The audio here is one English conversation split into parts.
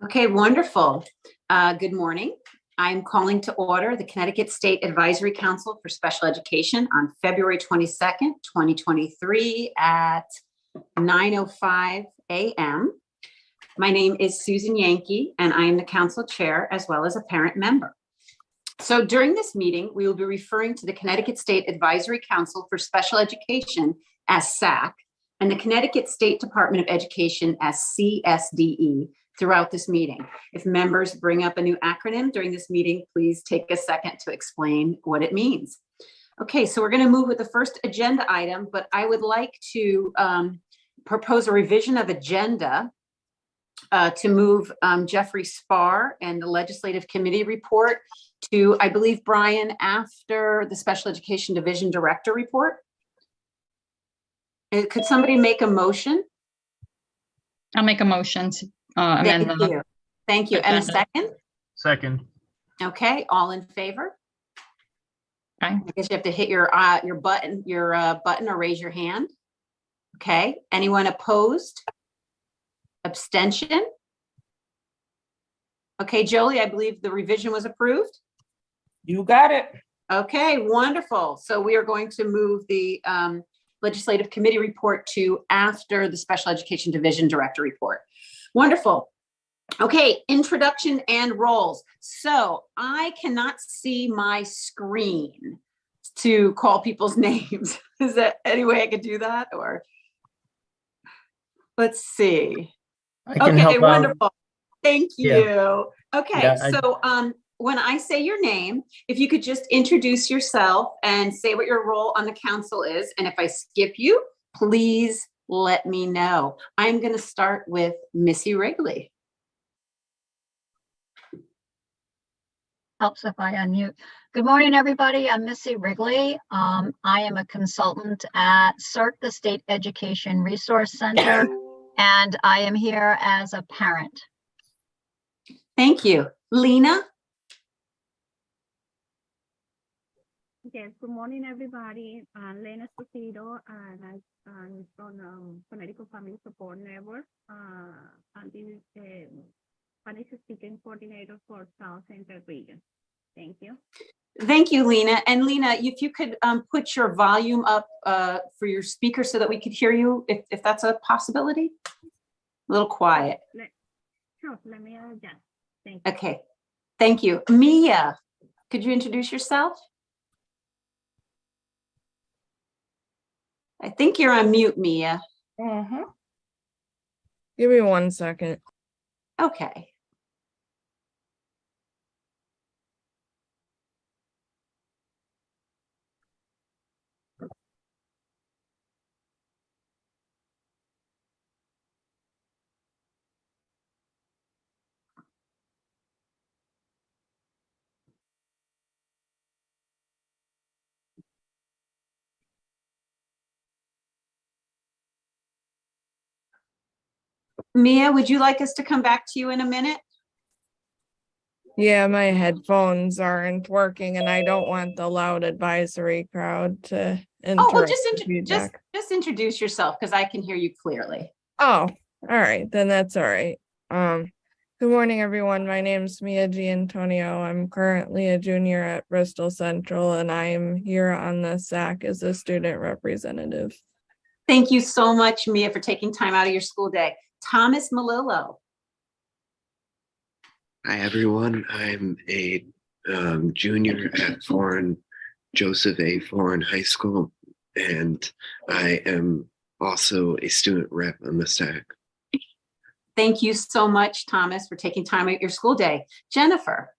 Okay, wonderful. Good morning. I'm calling to order the Connecticut State Advisory Council for Special Education on February 22nd, 2023 at 9:05 a.m. My name is Susan Yankee, and I am the council chair as well as a parent member. So during this meeting, we will be referring to the Connecticut State Advisory Council for Special Education as SAC and the Connecticut State Department of Education as CSDE throughout this meeting. If members bring up a new acronym during this meeting, please take a second to explain what it means. Okay, so we're going to move with the first agenda item, but I would like to propose a revision of agenda to move Jeffrey Spar and the Legislative Committee report to, I believe, Brian, after the Special Education Division Director report. Could somebody make a motion? I'll make a motion to amend Thank you. Thank you. And a second? Second. Okay, all in favor? Okay. I guess you have to hit your button or raise your hand. Okay, anyone opposed? Abstention? Okay, Jolie, I believe the revision was approved. You got it. Okay, wonderful. So we are going to move the Legislative Committee report to after the Special Education Division Director report. Wonderful. Okay, introduction and roles. So I cannot see my screen to call people's names. Is there any way I could do that? Or let's see. Okay, wonderful. Thank you. Yeah. Okay, Yeah, so when I say your name, if you could just introduce yourself and say what your role on the council is, and if I skip you, please let me know. I'm going to start with Missy Wrigley. Helps if I unmute. Good morning, everybody. I'm Missy Wrigley. I am a consultant at CERT, the State Education Resource Center, and I am here as a parent. Thank you. Lena? Yes, good morning, everybody. I'm Lena Esposito, and I'm from Connecticut Family Support Network. I'm the Spanish speaking coordinator for South Central Region. Thank you. Thank you, Lena. And Lena, if you could put your volume up for your speaker so that we could hear you, if that's a possibility. A little quiet. Sure, let me adjust. Thank you. Okay, thank you. Mia, could you introduce yourself? I think you're on mute, Mia. Give me 1 second. Okay. Mia, would you like us to come back to you in a minute? Yeah, my headphones aren't working and I don't want the loud advisory crowd to interrupt. Oh, well, just introduce yourself because I can hear you clearly. Oh, all right, then that's all right. Good morning, everyone. My name is Mia Giantonio. I'm currently a junior at Bristol Central and I am here on the SAC as a student representative. Thank you so much, Mia, for taking time out of your school day. Thomas Malillo. Hi, everyone. I'm a junior at Joseph A. Foreign High School, and I am also a student rep on the SAC. Thank you so much, Thomas, for taking time out of your school day. Jennifer.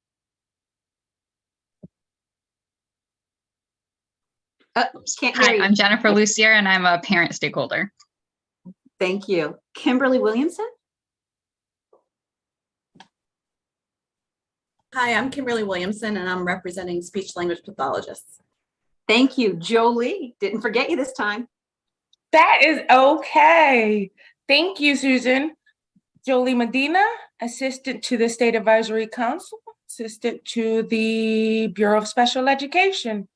Can't hear you. I'm Jennifer Lucier, and I'm a parent stakeholder. Thank you. Kimberly Williamson. Hi, I'm Kimberly Williamson, and I'm representing speech language pathologists. Thank you. Jolie, didn't forget you this time. That is okay. Thank you, Susan. Jolie Medina, assistant to the State Advisory Council, assistant to the Bureau of Special Education.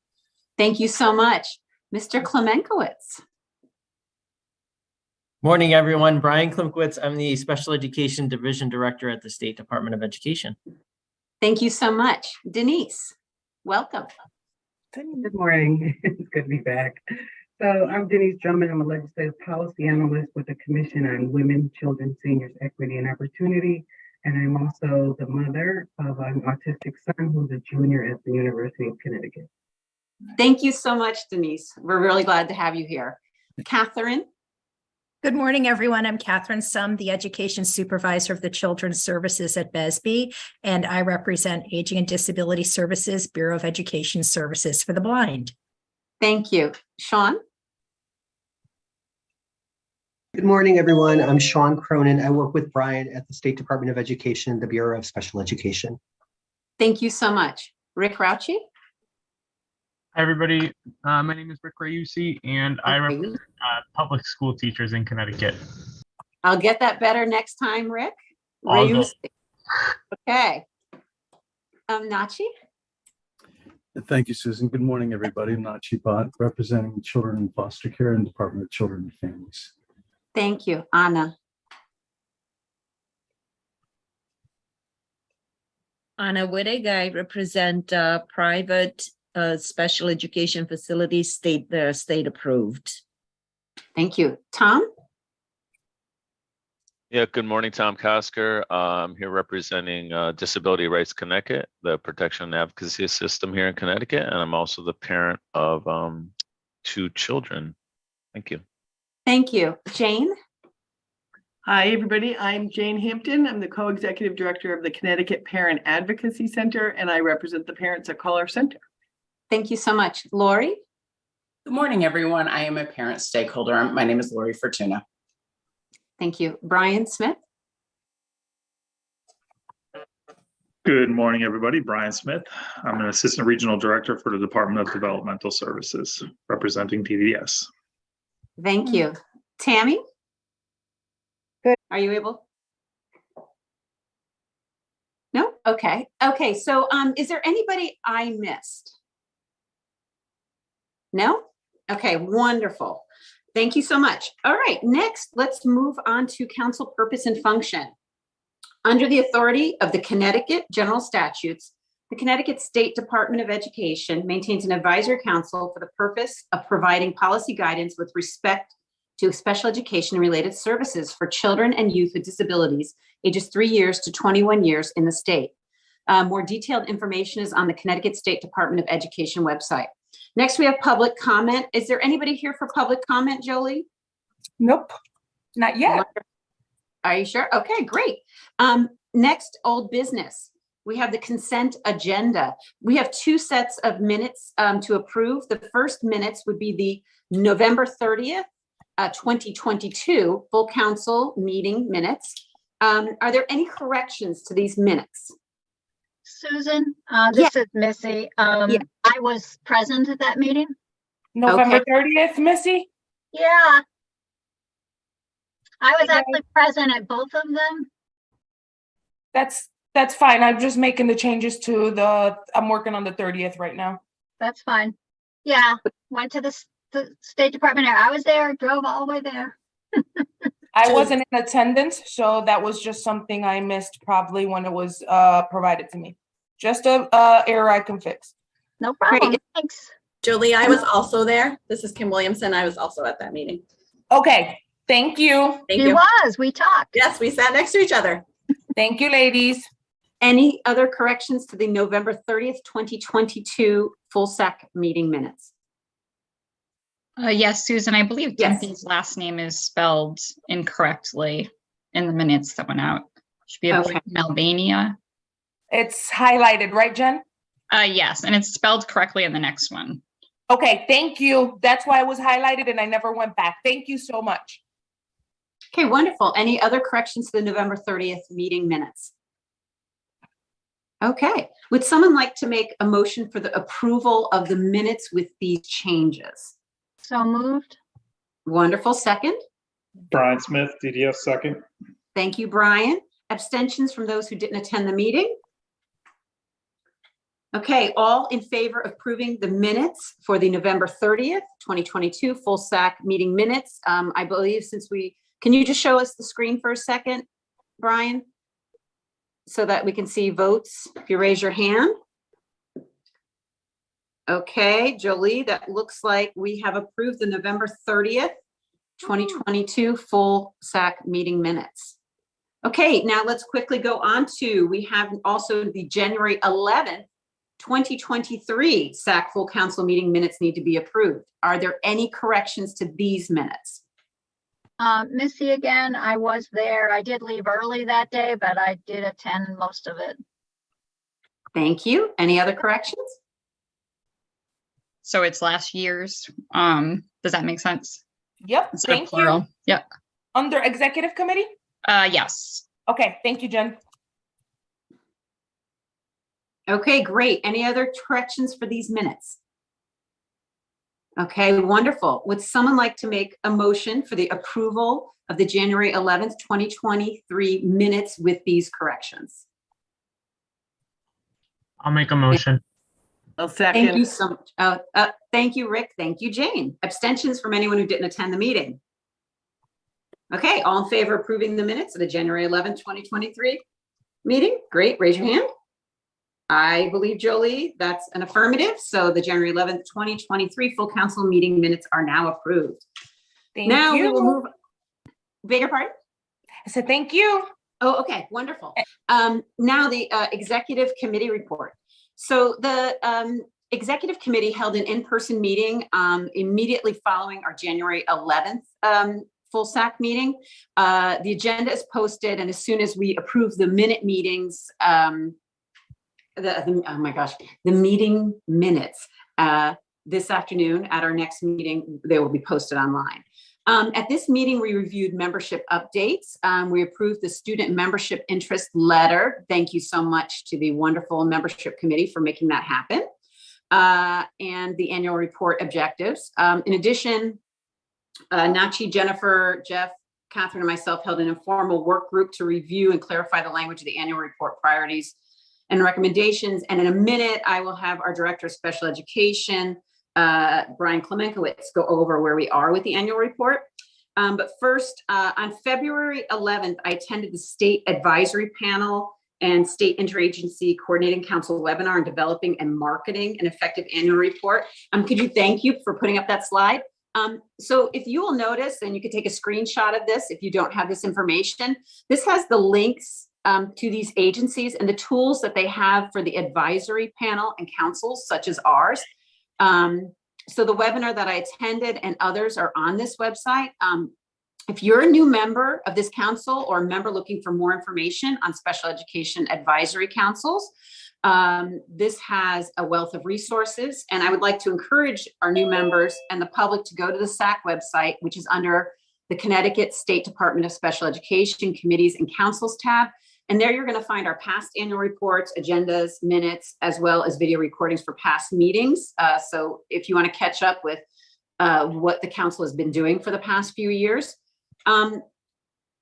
Thank you so much. Mr. Klemenkowitz. Morning, everyone. Brian Klimkowitz. I'm the Special Education Division Director at the State Department of Education. Thank you so much. Denise, welcome. Good morning. It's good to be back. So I'm Denise Drummond. I'm a legislative policy analyst with the Commission on Women, Children, Seniors, Equity, and Opportunity. And I'm also the mother of an autistic son who's a junior at the University of Connecticut. Thank you so much, Denise. We're really glad to have you here. Catherine. Good morning, everyone. I'm Catherine Sum, the Education Supervisor of the Children's Services at BESB, and I represent Aging and Disability Services, Bureau of Education Services for the Blind. Thank you. Sean? Good morning, everyone. I'm Sean Cronin. I work with Brian at the State Department of Education, the Bureau of Special Education. Thank you so much. Rick Rauchi? Hi, everybody. My name is Rick Rayusi, and I represent public school teachers in Connecticut. I'll get that better next time, Rick. All good. Okay. Nachi? Thank you, Susan. Good morning, everybody. I'm Nachi Bhatt, representing Children in Foster Care and Department of Children and Families. Thank you. Anna? Anna Wittig, I represent private special education facilities, state approved. Thank you. Tom? Yeah, good morning, Tom Kosker. I'm here representing Disability Rights Connecticut, the protection and advocacy system here in Connecticut, and I'm also the parent of 2 children. Thank you. Thank you. Jane? Hi, everybody. I'm Jane Hampton. I'm the co-executive director of the Connecticut Parent Advocacy Center, and I represent the parents at Call Our Center. Thank you so much. Lori? Good morning, everyone. I am a parent stakeholder. My name is Lori Fortuna. Thank you. Brian Smith? Good morning, everybody. Brian Smith. I'm an assistant regional director for the Department of Developmental Services, representing DDS. Thank you. Tammy? Good. Are you able? No? Okay. Okay. So is there anybody I missed? No? Okay, wonderful. Thank you so much. All right, next, let's move on to council purpose and function. Under the authority of the Connecticut General Statutes, the Connecticut State Department of Education maintains an advisory council for the purpose of providing policy guidance with respect to special education related services for children and youth with disabilities ages 3 years to 21 years in the state. More detailed information is on the Connecticut State Department of Education website. Next, we have public comment. Is there anybody here for public comment, Jolie? Nope, not yet. Are you sure? Okay, great. Next, old business. We have the consent agenda. We have 2 sets of minutes to approve. The first minutes would be the November 30th, 2022 full council meeting minutes. Are there any corrections to these minutes? Susan, this is Missy. I was present at that meeting. November 30th, Missy? Yeah. I was actually present at both of them. That's fine. I'm just making the changes to I'm working on the 30th right now. That's fine. Yeah, went to the State Department. I was there, drove all the way there. I wasn't in attendance, so that was just something I missed probably when it was provided to me. Just a error I can fix. No problem. Great. Thanks. Jolie, I was also there. This is Kim Williamson. I was also at that meeting. Okay, thank you. Thank He you. was. We talked. Yes, we sat next to each other. Thank you, ladies. Any other corrections to the November 30th, 2022 full SAC meeting minutes? Yes, Susan, I believe Tempe's last name is spelled incorrectly in the minutes that went out. Should be Malvania. It's highlighted, right, Jen? Yes, and it's spelled correctly in the next one. Okay, thank you. That's why it was highlighted and I never went back. Thank you so much. Okay, wonderful. Any other corrections to the November 30th meeting minutes? Okay, would someone like to make a motion for the approval of the minutes with these changes? So moved. Wonderful. Second? Brian Smith, DDS second. Thank you, Brian. Abstentions from those who didn't attend the meeting? Okay, all in favor of approving the minutes for the November 30th, 2022 full SAC meeting minutes. I believe since we Can you just show us the screen for a second, Brian? So that we can see votes, if you raise your hand. Okay, Jolie, that looks like we have approved the November 30th, 2022 full SAC meeting minutes. Okay, now let's quickly go on to, we have also the January 11th, 2023 SAC full council meeting minutes need to be approved. Are there any corrections to these minutes? Missy again, I was there. I did leave early that day, but I did attend most of it. Thank you. Any other corrections? So it's last year's. Does that make sense? Yep, Instead of thank plural. you. Yep. Under executive committee? Yes. Okay, thank you, Jen. Okay, great. Any other corrections for these minutes? Okay, wonderful. Would someone like to make a motion for the approval of the January 11th, 2023 minutes with these corrections? I'll make a motion. I'll second. Thank you so much. Thank you, Rick. Thank you, Jane. Abstentions from anyone who didn't attend the meeting. Okay, all in favor of approving the minutes of the January 11th, 2023 meeting? Great, raise your hand. I believe, Jolie, that's an affirmative. So the January 11th, 2023 full council meeting minutes are now approved. Thank now you. we will move. Beg your pardon? I said thank you. Oh, okay, wonderful. Now the executive committee report. So the executive committee held an in-person meeting immediately following our January 11th full SAC meeting. The agenda is posted, and as soon as we approve the minute meetings, oh my gosh, the meeting minutes this afternoon at our next meeting, they will be posted online. At this meeting, we reviewed membership updates. We approved the student membership interest letter. Thank you so much to the wonderful membership committee for making that happen. And the annual report objectives. In addition, Nachi, Jennifer, Jeff, Catherine, and myself held an informal work group to review and clarify the language of the annual report priorities and recommendations. And in a minute, I will have our Director of Special Education, Brian Klemenkowitz, go over where we are with the annual report. But first, on February 11th, I attended the State Advisory Panel and State Interagency Coordinating Council webinar on developing and marketing an effective annual report. Could you thank you for putting up that slide? So if you will notice, and you could take a screenshot of this if you don't have this information, this has the links to these agencies and the tools that they have for the advisory panel and councils such as ours. So the webinar that I attended and others are on this website. If you're a new member of this council or a member looking for more information on special education advisory councils, this has a wealth of resources. And I would like to encourage our new members and the public to go to the SAC website, which is under the Connecticut State Department of Special Education Committees and Councils tab. And there you're going to find our past annual reports, agendas, minutes, as well as video recordings for past meetings. So if you want to catch up with what the council has been doing for the past few years.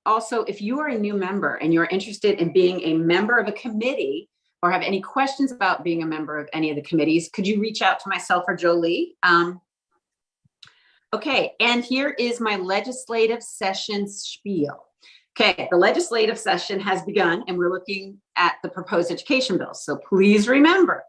Also, if you are a new member and you're interested in being a member of a committee or have any questions about being a member of any of the committees, could you reach out to myself or Jolie? Okay, and here is my legislative session spiel. Okay, the legislative session has begun and we're looking at the proposed education bill. So please remember,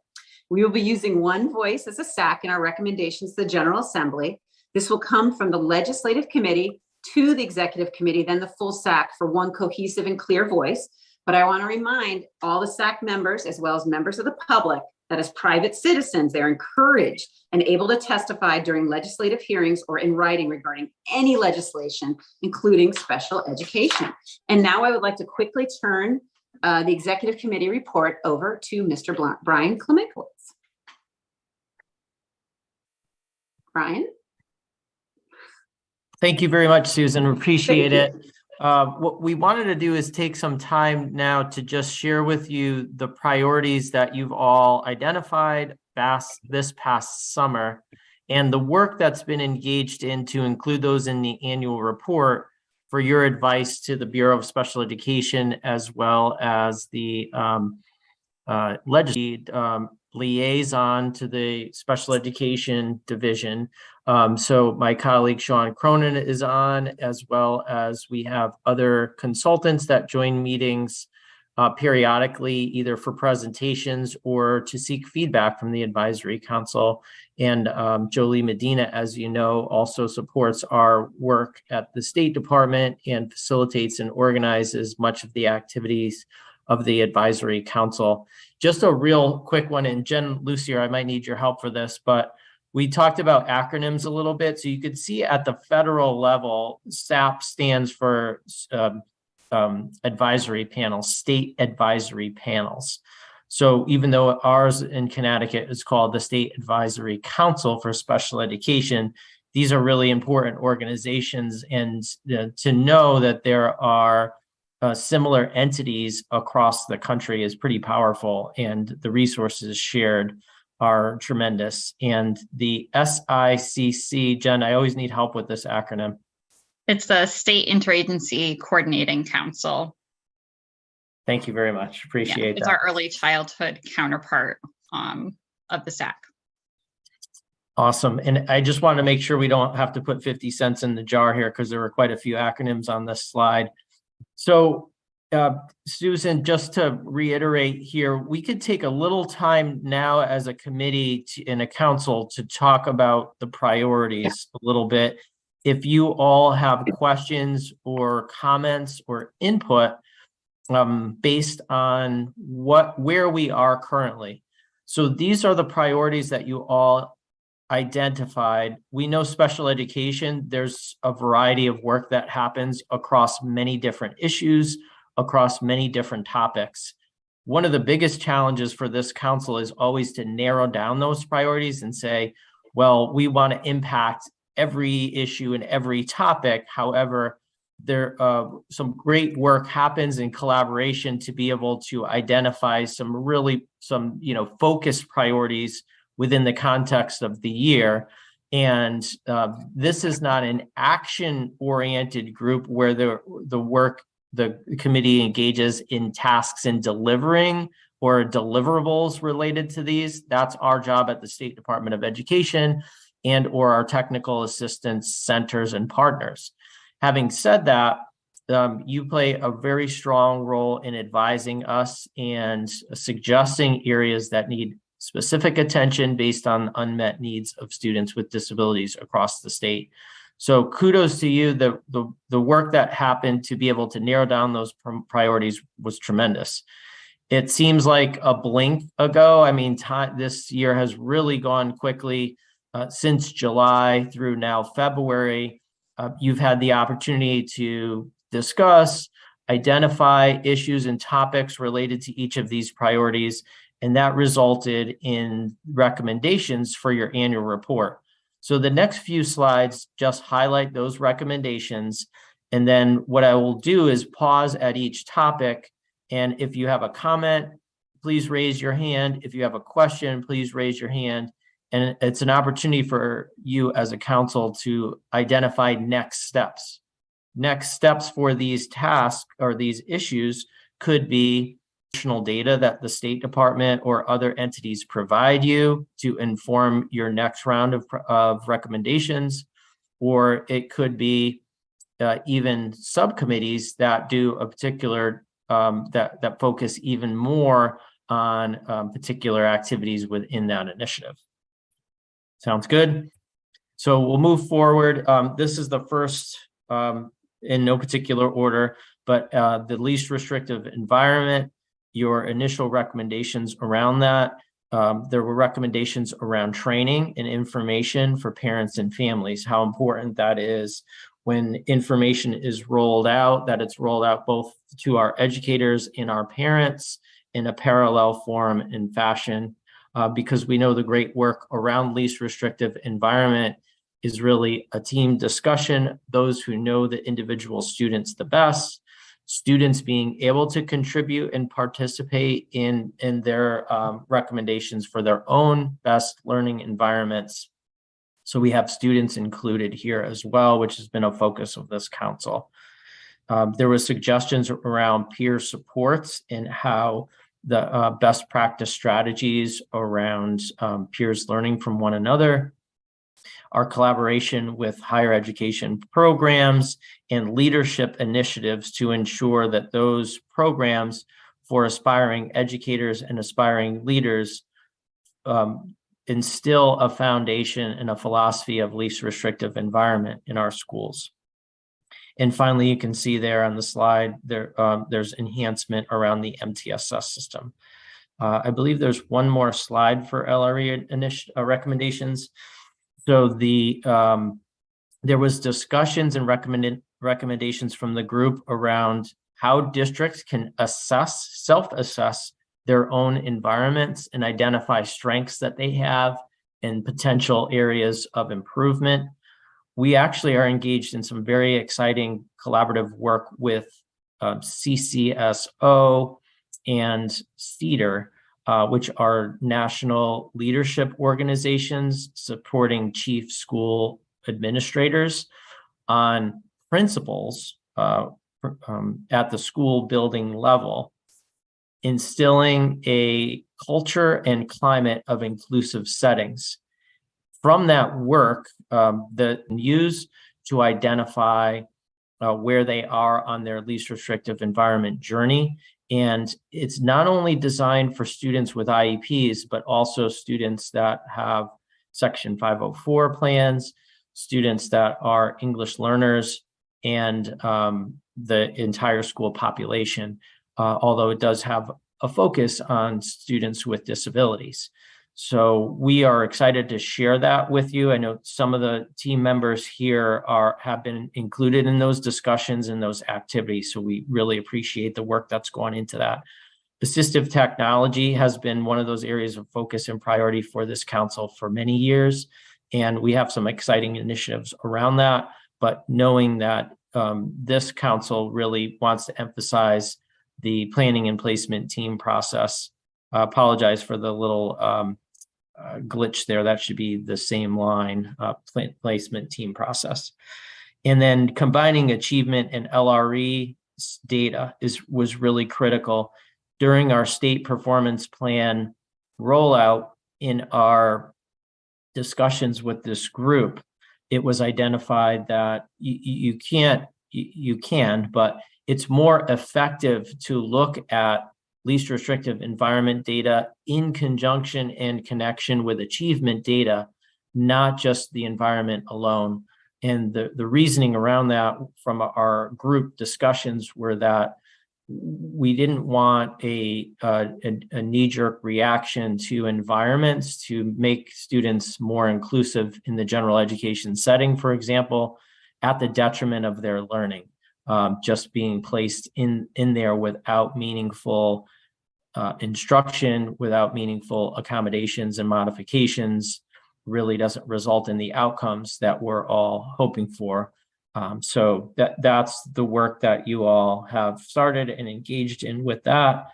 we will be using one voice as a SAC in our recommendations to the General Assembly. This will come from the legislative committee to the executive committee, then the full SAC for one cohesive and clear voice. But I want to remind all the SAC members, as well as members of the public, that as private citizens, they're encouraged and able to testify during legislative hearings or in writing regarding any legislation, including special education. And now I would like to quickly turn the executive committee report over to Mr. Brian Klemenkowitz. Brian? Thank you very much, Susan. Appreciate it. What we wanted to do is take some time now to just share with you the priorities that you've all identified this past summer and the work that's been engaged in to include those in the annual report for your advice to the Bureau of Special Education, as well as the legislative liaison to the Special Education Division. So my colleague Sean Cronin is on, as well as we have other consultants that join meetings periodically, either for presentations or to seek feedback from the Advisory Council. And Jolie Medina, as you know, also supports our work at the State Department and facilitates and organizes much of the activities of the Advisory Council. Just a real quick one, and Jen Lucier, I might need your help for this, but we talked about acronyms a little bit. So you could see at the federal level, SAP stands for advisory panels, state advisory panels. So even though ours in Connecticut is called the State Advisory Council for Special Education, these are really important organizations, and to know that there are similar entities across the country is pretty powerful, and the resources shared are tremendous. And the SICC, Jen, I always need help with this acronym. It's the State Interagency Coordinating Council. Thank you very much. Appreciate It's that. our early childhood counterpart of the SAC. Awesome. And I just want to make sure we don't have to put 50 cents in the jar here, because there were quite a few acronyms on this slide. So Susan, just to reiterate here, we could take a little time now as a committee and a council to talk about the priorities a little bit. If you all have questions or comments or input based on where we are currently. So these are the priorities that you all identified. We know special education, there's a variety of work that happens across many different issues, across many different topics. One of the biggest challenges for this council is always to narrow down those priorities and say, well, we want to impact every issue and every topic. However, there some great work happens in collaboration to be able to identify some focused priorities within the context of the year. And this is not an action-oriented group where the committee engages in tasks in delivering or deliverables related to these. That's our job at the State Department of Education and or our technical assistance centers and partners. Having said that, you play a very strong role in advising us and suggesting areas that need specific attention based on unmet needs of students with disabilities across the state. So kudos to you. The work that happened to be able to narrow down those priorities was tremendous. It seems like a blink ago. I mean, this year has really gone quickly since July through now February. You've had the opportunity to discuss, identify issues and topics related to each of these priorities, and that resulted in recommendations for your annual report. So the next few slides just highlight those recommendations. And then what I will do is pause at each topic. And if you have a comment, please raise your hand. If you have a question, please raise your hand. And it's an opportunity for you as a council to identify next steps. Next steps for these tasks or these issues could be additional data that the State Department or other entities provide you to inform your next round of recommendations, or it could be even subcommittees that do a particular that focus even more on particular activities within that initiative. Sounds good. So we'll move forward. This is the first, in no particular order, but the least restrictive environment. Your initial recommendations around that. There were recommendations around training and information for parents and families, how important that is when information is rolled out, that it's rolled out both to our educators and our parents in a parallel form and fashion, because we know the great work around least restrictive environment is really a team discussion, those who know the individual students the best, students being able to contribute and participate in their recommendations for their own best learning environments. So we have students included here as well, which has been a focus of this council. There were suggestions around peer supports and how the best practice strategies around peers learning from one another, our collaboration with higher education programs and leadership initiatives to ensure that those programs for aspiring educators and aspiring leaders instill a foundation and a philosophy of least restrictive environment in our schools. And finally, you can see there on the slide, there's enhancement around the MTSS system. I believe there's one more slide for LRE recommendations. So there was discussions and recommendations from the group around how districts can self-assess their own environments and identify strengths that they have and potential areas of improvement. We actually are engaged in some very exciting collaborative work with CCSO and CEDAR, which are national leadership organizations supporting chief school administrators on principles at the school building level, instilling a culture and climate of inclusive settings. From that work, that use to identify where they are on their least restrictive environment journey. And it's not only designed for students with IEPs, but also students that have Section 504 plans, students that are English learners, and the entire school population, although it does have a focus on students with disabilities. So we are excited to share that with you. I know some of the team members here have been included in those discussions and those activities. So we really appreciate the work that's gone into that. Assistive technology has been one of those areas of focus and priority for this council for many years. And we have some exciting initiatives around that. But knowing that this council really wants to emphasize the planning and placement team process. I apologize for the little glitch there. That should be the same line, placement team process. And then combining achievement and LRE data was really critical. During our state performance plan rollout in our discussions with this group, it was identified that you can, but it's more effective to look at least restrictive environment data in conjunction and connection with achievement data, not just the environment alone. And the reasoning around that from our group discussions were that we didn't want a knee-jerk reaction to environments to make students more inclusive in the general education setting, for example, at the detriment of their learning. Just being placed in there without meaningful instruction, without meaningful accommodations and modifications really doesn't result in the outcomes that we're all hoping for. So that's the work that you all have started and engaged in with that.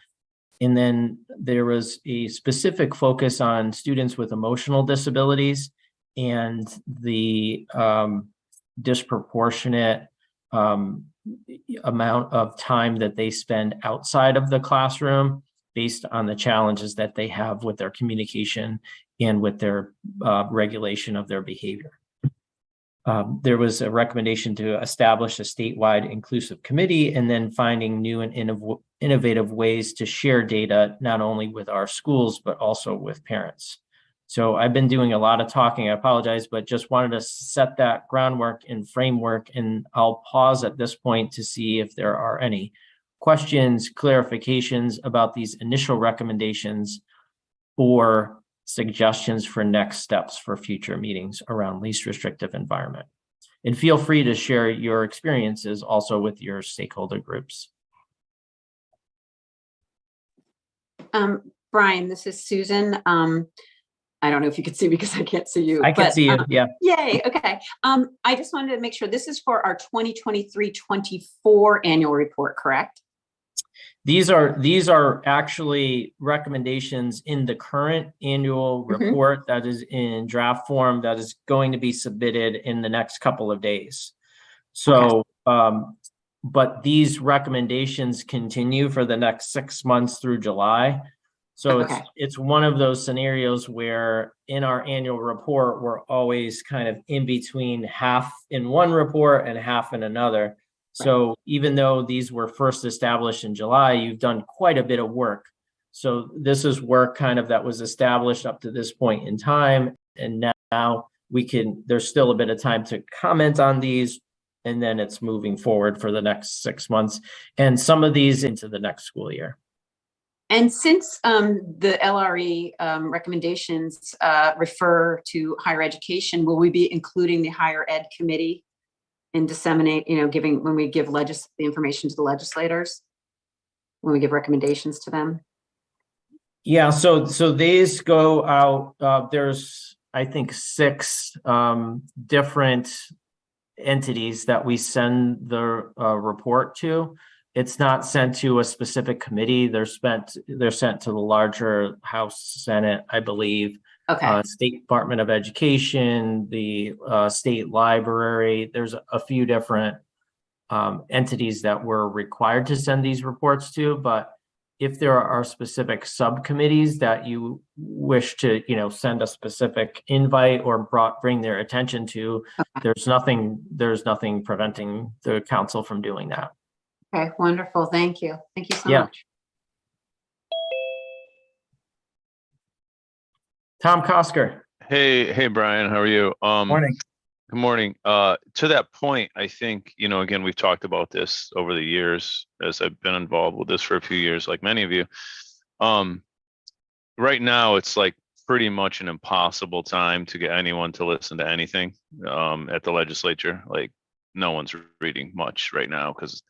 And then there was a specific focus on students with emotional disabilities and the disproportionate amount of time that they spend outside of the classroom based on the challenges that they have with their communication and with their regulation of their behavior. There was a recommendation to establish a statewide inclusive committee and then finding new and innovative ways to share data, not only with our schools, but also with parents. So I've been doing a lot of talking, I apologize, but just wanted to set that groundwork and framework. And I'll pause at this point to see if there are any questions, clarifications about these initial recommendations or suggestions for next steps for future meetings around least restrictive environment. And feel free to share your experiences also with your stakeholder groups. Brian, this is Susan. I don't know if you can see me because I can't see you. I can see you, yeah. Yay, okay. I just wanted to make sure this is for our 2023-24 annual report, correct? These are actually recommendations in the current annual report that is in draft form that is going to be submitted in the next couple of days. So but these recommendations continue for the next 6 months through July. So Okay. it's one of those scenarios where in our annual report, we're always kind of in between half in one report and half in another. So even though these were first established in July, you've done quite a bit of work. So this is work kind of that was established up to this point in time. And now there's still a bit of time to comment on these. And then it's moving forward for the next 6 months and some of these into the next school year. And since the LRE recommendations refer to higher education, will we be including the higher ed committee and disseminate, when we give the information to the legislators, when we give recommendations to them? Yeah, so these go out. There's, I think, 6 different entities that we send the report to. It's not sent to a specific committee. They're sent to the larger House, Senate, I believe. Okay. State Department of Education, the state library. There's a few different entities that we're required to send these reports to. But if there are specific subcommittees that you wish to, send a specific invite or bring their attention to, there's nothing preventing the council from doing that. Okay, wonderful. Thank you. Thank you so Yeah. much. Tom Kosker. Hey, Brian, how are you? Morning. Good morning. To that point, I think, again, we've talked about this over the years as I've been involved with this for a few years, like many of you. Right now, it's like pretty much an impossible time to get anyone to listen to anything at the legislature. Like, no one's reading much right now because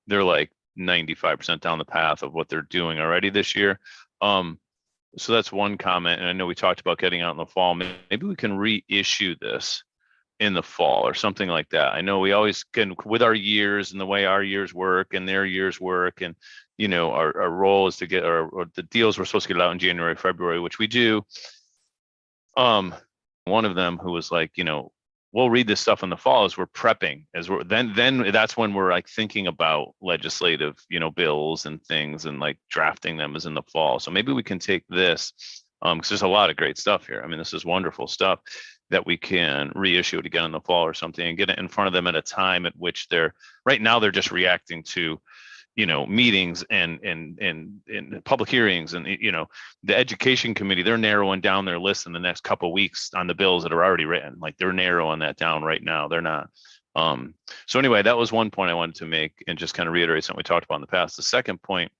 they're like 95% down the path of what they're doing already this year. So that's one comment. And I know we talked about getting out in the fall. Maybe we can reissue this in the fall or something like that. I know we always can, with our years and the way our years work and their years work, and our role is to get or the deals we're supposed to get out in January, February, which we do. One of them who was like, we'll read this stuff in the fall as we're prepping, then that's when we're like thinking about legislative, bills and things and like drafting them as in the fall. So maybe we can take this, because there's a lot of great stuff here. I mean, this is wonderful stuff that we can reissue it again in the fall or something and get it in front of them at a time at which right now they're just reacting to, meetings and public hearings and, the education committee, they're narrowing down their list in the next couple of weeks on the bills that are already written. Like they're narrowing that down right now. They're not. So anyway, that was one point I wanted to make and just kind of reiterate something we talked about in the past. The second point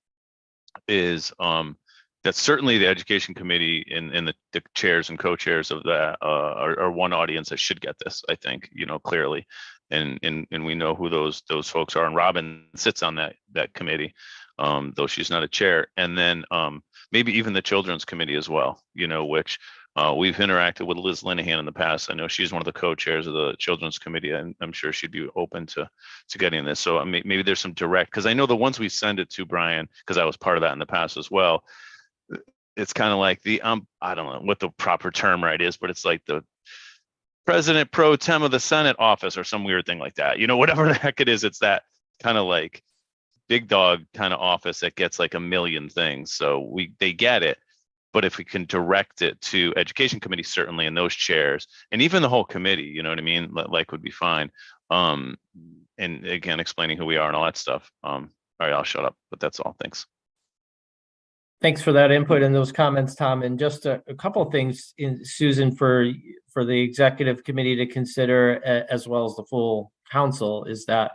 is that certainly the education committee and the chairs and co-chairs of that are one audience that should get this, I think, clearly. And we know who those folks are. And Robin sits on that committee, though she's not a chair. And then maybe even the children's committee as well, which we've interacted with Liz Linehan in the past. I know she's one of the co-chairs of the children's committee, and I'm sure she'd be open to getting this. So maybe there's some direct, because I know the ones we send it to, Brian, because I was part of that in the past as well. It's kind of like I don't know what the proper term is, but it's like the president pro tem of the Senate office or some weird thing like that. Whatever the heck it is, it's that kind of like big dog kind of office that gets like a million things. So they get it. But if we can direct it to education committee, certainly, and those chairs, and even the whole committee, you know what I mean? Like would be fine. And again, explaining who we are and all that stuff. All right, I'll shut up, but that's all. Thanks. Thanks for that input and those comments, Tom. And just a couple of things, Susan, for the executive committee to consider, as well as the full council, is that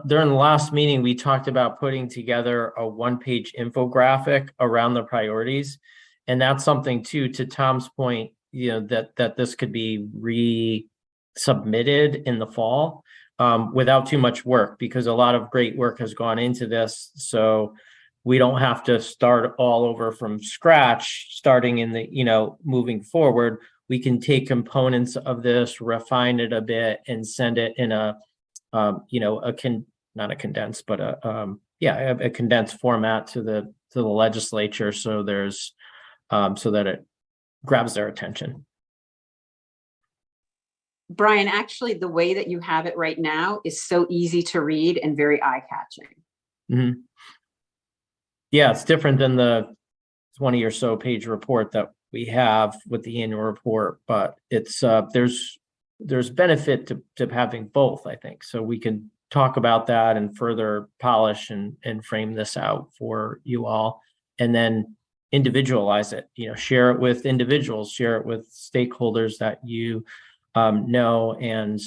during the last meeting, we talked about putting together a one-page infographic around the priorities. And that's something too, to Tom's point, that this could be resubmitted in the fall without too much work, because a lot of great work has gone into this. So we don't have to start all over from scratch, starting in the, moving forward. We can take components of this, refine it a bit, and send it in a condensed format to the legislature. So so that it grabs their attention. Brian, actually, the way that you have it right now is so easy to read and very eye-catching. Mhm. Yeah, it's different than the 20 or so page report that we have with the annual report, but it's there's benefit to having both, I think. So we can talk about that and further polish and frame this out for you all, and then individualize it, share it with individuals, share it with stakeholders that you know and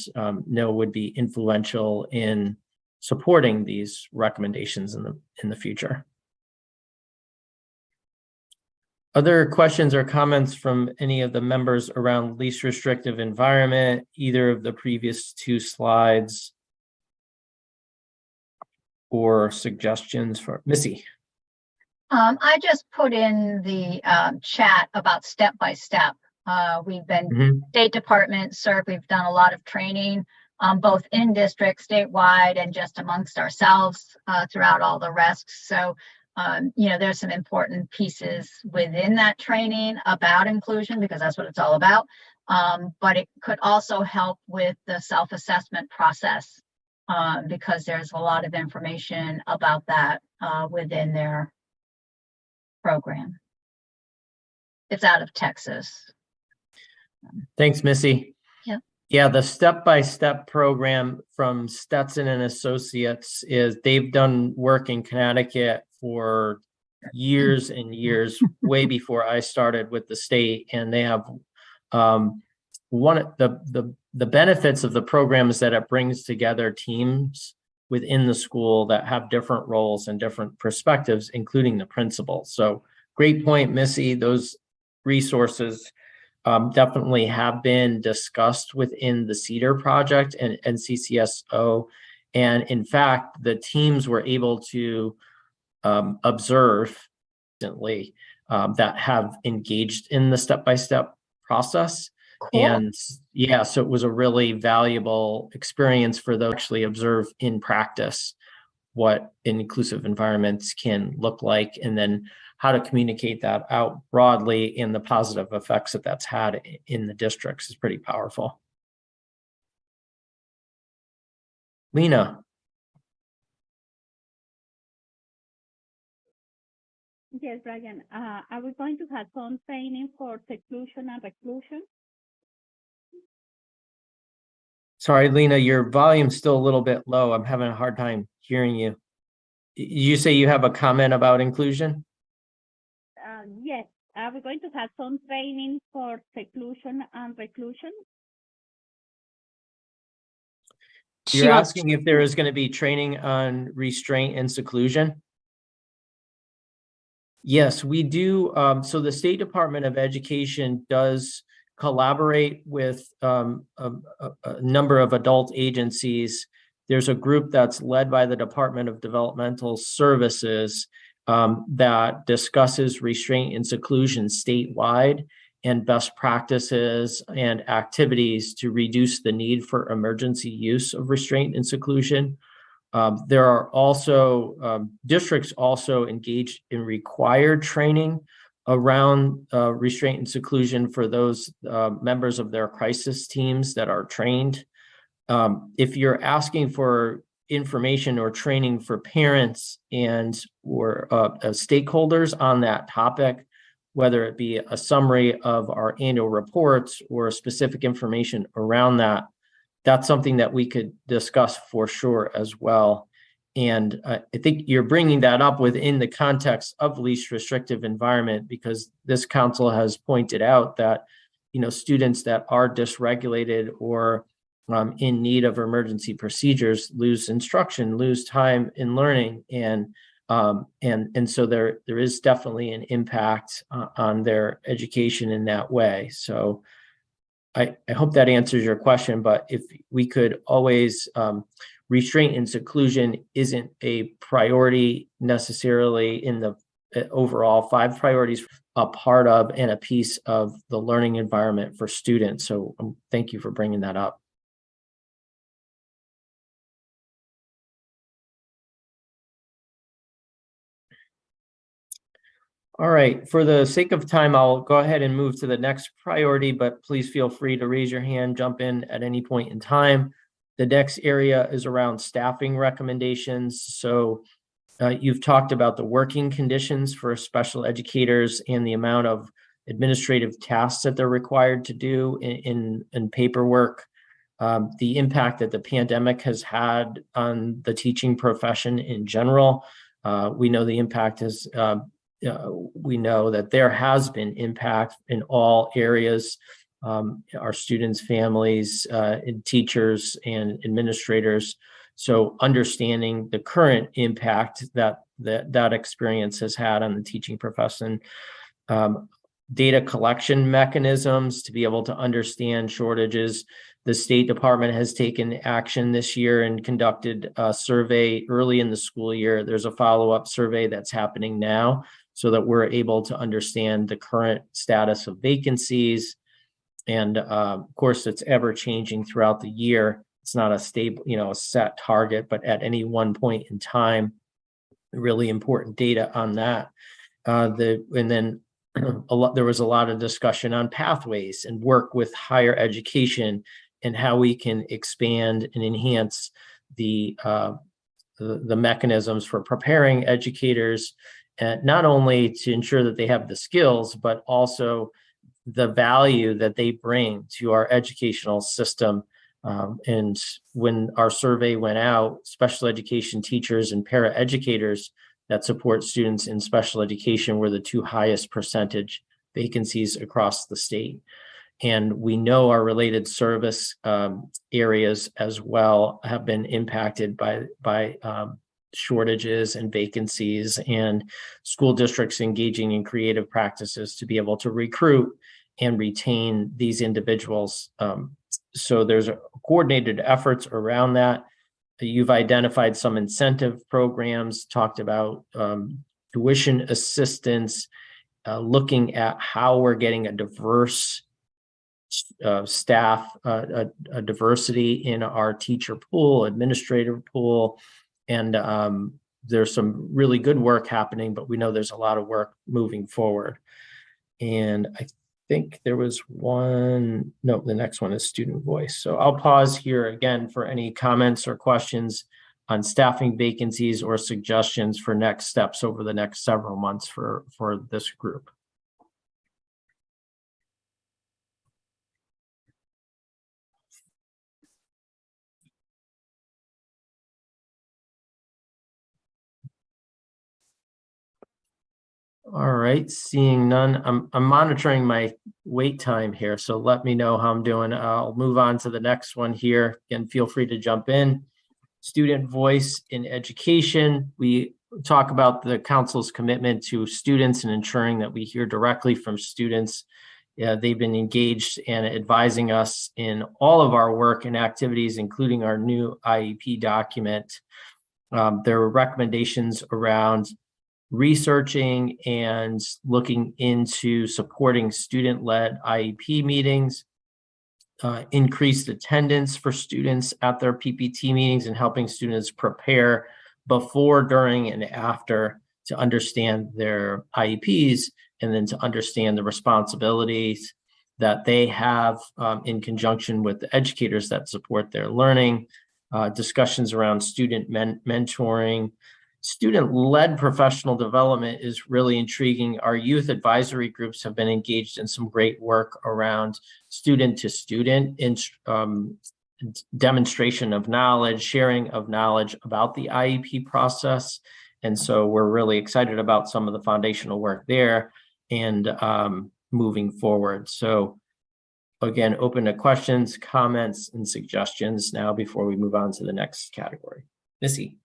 know would be influential in supporting these recommendations in the future. Other questions or comments from any of the members around least restrictive environment, either of the previous two slides, or suggestions for Missy? I just put in the chat about step by step. We've been State Department, CERC, we've done a lot of training, both in district, statewide, and just amongst ourselves throughout all the rests. So, there's some important pieces within that training about inclusion, because that's what it's all about. But it could also help with the self-assessment process, because there's a lot of information about that within their program. It's out of Texas. Thanks, Missy. Yeah. Yeah, the step-by-step program from Stetson and Associates they've done work in Connecticut for years and years, way before I started with the state, and they have one of the benefits of the program is that it brings together teams within the school that have different roles and different perspectives, including the principal. So great point, Missy. Those resources definitely have been discussed within the CEDAR project and NCCSO. And in fact, the teams were able to observe recently that have engaged in the step-by-step process. Cool. And yeah, so it was a really valuable experience for those to actually observe in practice what inclusive environments can look like, and then how to communicate that out broadly, and the positive effects that that's had in the districts is pretty powerful. Lena. Yes, Brian. Are we going to have some training for seclusion and reclusion? Sorry, Lena, your volume's still a little bit low. I'm having a hard time hearing you. You say you have a comment about inclusion? Yes. Are we going to have some training for seclusion and reclusion? You're asking if there is going to be training on restraint and seclusion? Yes, we do. So the State Department of Education does collaborate with a number of adult agencies. There's a group that's led by the Department of Developmental Services that discusses restraint and seclusion statewide, and best practices and activities to reduce the need for emergency use of restraint and seclusion. There are also districts also engaged in required training around restraint and seclusion for those members of their crisis teams that are trained. If you're asking for information or training for parents and or stakeholders on that topic, whether it be a summary of our annual reports or specific information around that, that's something that we could discuss for sure as well. And I think you're bringing that up within the context of least restrictive environment, because this council has pointed out that, students that are dysregulated or in need of emergency procedures lose instruction, lose time in learning, and so there is definitely an impact on their education in that way. So I hope that answers your question, but if we could always, restraint and seclusion isn't a priority necessarily in the overall 5 priorities, a part of and a piece of the learning environment for students. So thank you for bringing that up. All right, for the sake of time, I'll go ahead and move to the next priority, but please feel free to raise your hand, jump in at any point in time. The next area is around staffing recommendations. So you've talked about the working conditions for special educators and the amount of administrative tasks that they're required to do in paperwork. The impact that the pandemic has had on the teaching profession in general. We know the impact is, we know that there has been impact in all areas, our students, families, and teachers and administrators. So understanding the current impact that experience has had on the teaching profession, data collection mechanisms to be able to understand shortages. The State Department has taken action this year and conducted a survey early in the school year. There's a follow-up survey that's happening now so that we're able to understand the current status of vacancies. And of course, it's ever changing throughout the year. It's not a stable, a set target, but at any one point in time, really important data on that. And then there was a lot of discussion on pathways and work with higher education and how we can expand and enhance the mechanisms for preparing educators, not only to ensure that they have the skills, but also the value that they bring to our educational system. And when our survey went out, special education teachers and paraeducators that support students in special education were the two highest percentage vacancies across the state. And we know our related service areas as well have been impacted by shortages and vacancies, and school districts engaging in creative practices to be able to recruit and retain these individuals. So there's coordinated efforts around that. You've identified some incentive programs, talked about tuition assistance, looking at how we're getting a diverse staff, a diversity in our teacher pool, administrative pool, and there's some really good work happening, but we know there's a lot of work moving forward. And I think there was one, no, the next one is student voice. So I'll pause here again for any comments or questions on staffing vacancies or suggestions for next steps over the next several months for this group. All right, seeing none, I'm monitoring my wait time here, so let me know how I'm doing. I'll move on to the next one here. Again, feel free to jump in. Student voice in education. We talk about the council's commitment to students and ensuring that we hear directly from students. They've been engaged and advising us in all of our work and activities, including our new IEP document. There were recommendations around researching and looking into supporting student-led IEP meetings, increased attendance for students at their PPT meetings, and helping students prepare before, during, and after to understand their IEPs, and then to understand the responsibilities that they have in conjunction with the educators that support their learning, discussions around student mentoring. Student-led professional development is really intriguing. Our youth advisory groups have been engaged in some great work around student-to-student demonstration of knowledge, sharing of knowledge about the IEP process. And so we're really excited about some of the foundational work there and moving forward. So again, open to questions, comments, and suggestions now before we move on to the next category. Missy.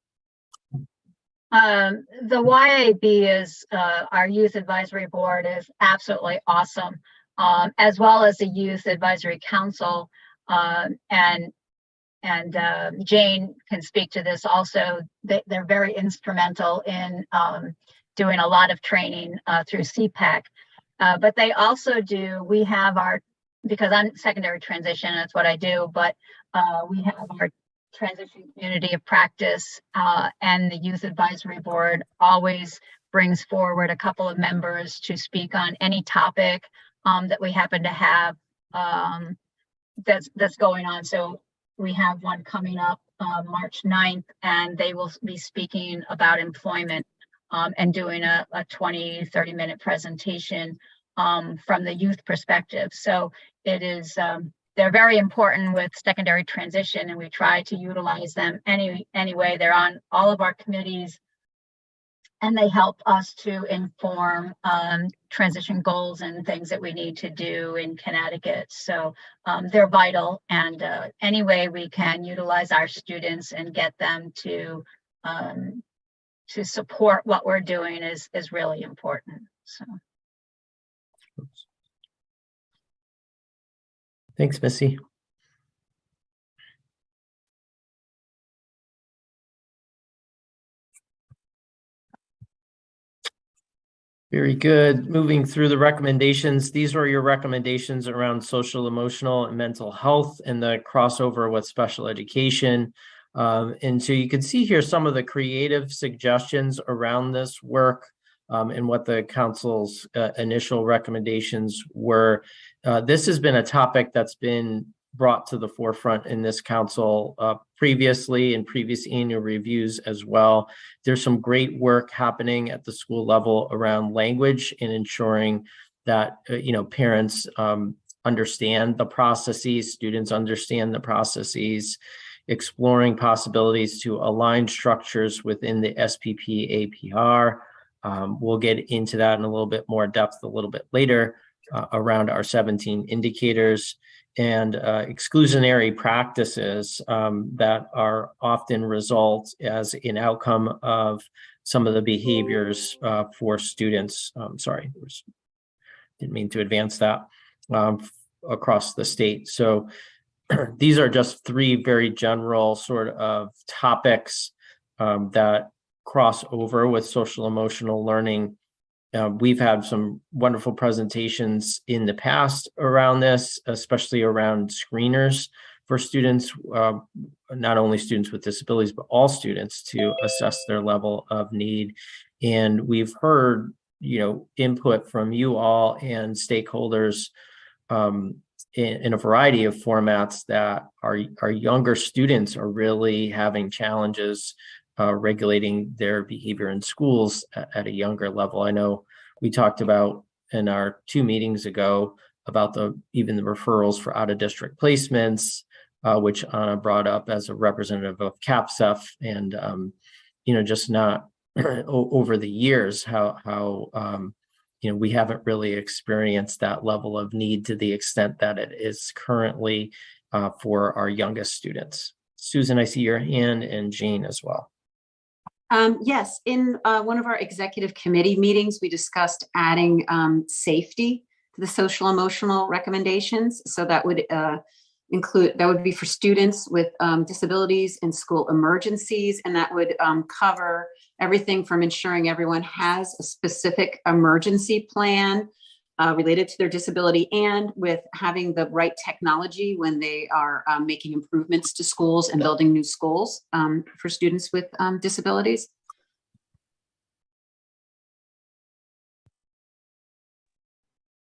The YAB is our youth advisory board is absolutely awesome, as well as the youth advisory council. And Jane can speak to this also. They're very instrumental in doing a lot of training through CPAC. But they also do, we have our, because I'm secondary transition, that's what I do, but we have our transition community of practice and the youth advisory board always brings forward a couple of members to speak on any topic that we happen to have that's going on. So we have one coming up March 9th, and they will be speaking about employment and doing a 20-30 minute presentation from the youth perspective. So it is, they're very important with secondary transition, and we try to utilize them anyway. They're on all of our committees, and they help us to inform transition goals and things that we need to do in Connecticut. So they're vital, and any way we can utilize our students and get them to support what we're doing is really important. So. Thanks, Missy. Very good. Moving through the recommendations. These are your recommendations around social, emotional, and mental health and the crossover with special education. And so you can see here some of the creative suggestions around this work and what the council's initial recommendations were. This has been a topic that's been brought to the forefront in this council previously in previous annual reviews as well. There's some great work happening at the school level around language and ensuring that parents understand the processes, students understand the processes, exploring possibilities to align structures within the SPP APR. We'll get into that in a little bit more depth a little bit later around our 17 indicators and exclusionary practices that are often result as an outcome of some of the behaviors for students. Sorry, didn't mean to advance that across the state. So these are just three very general sort of topics that cross over with social emotional learning. We've had some wonderful presentations in the past around this, especially around screeners for students, not only students with disabilities, but all students to assess their level of need. And we've heard, input from you all and stakeholders in a variety of formats that our younger students are really having challenges regulating their behavior in schools at a younger level. I know we talked about in our 2 meetings ago about even the referrals for out-of-district placements, which Anna brought up as a representative of CAPCEF, and just not over the years how we haven't really experienced that level of need to the extent that it is currently for our youngest students. Susan, I see your hand, and Jane as well. Yes, in one of our executive committee meetings, we discussed adding safety to the social emotional recommendations. So that would be for students with disabilities in school emergencies, and that would cover everything from ensuring everyone has a specific emergency plan related to their disability, and with having the right technology when they are making improvements to schools and building new schools for students with disabilities.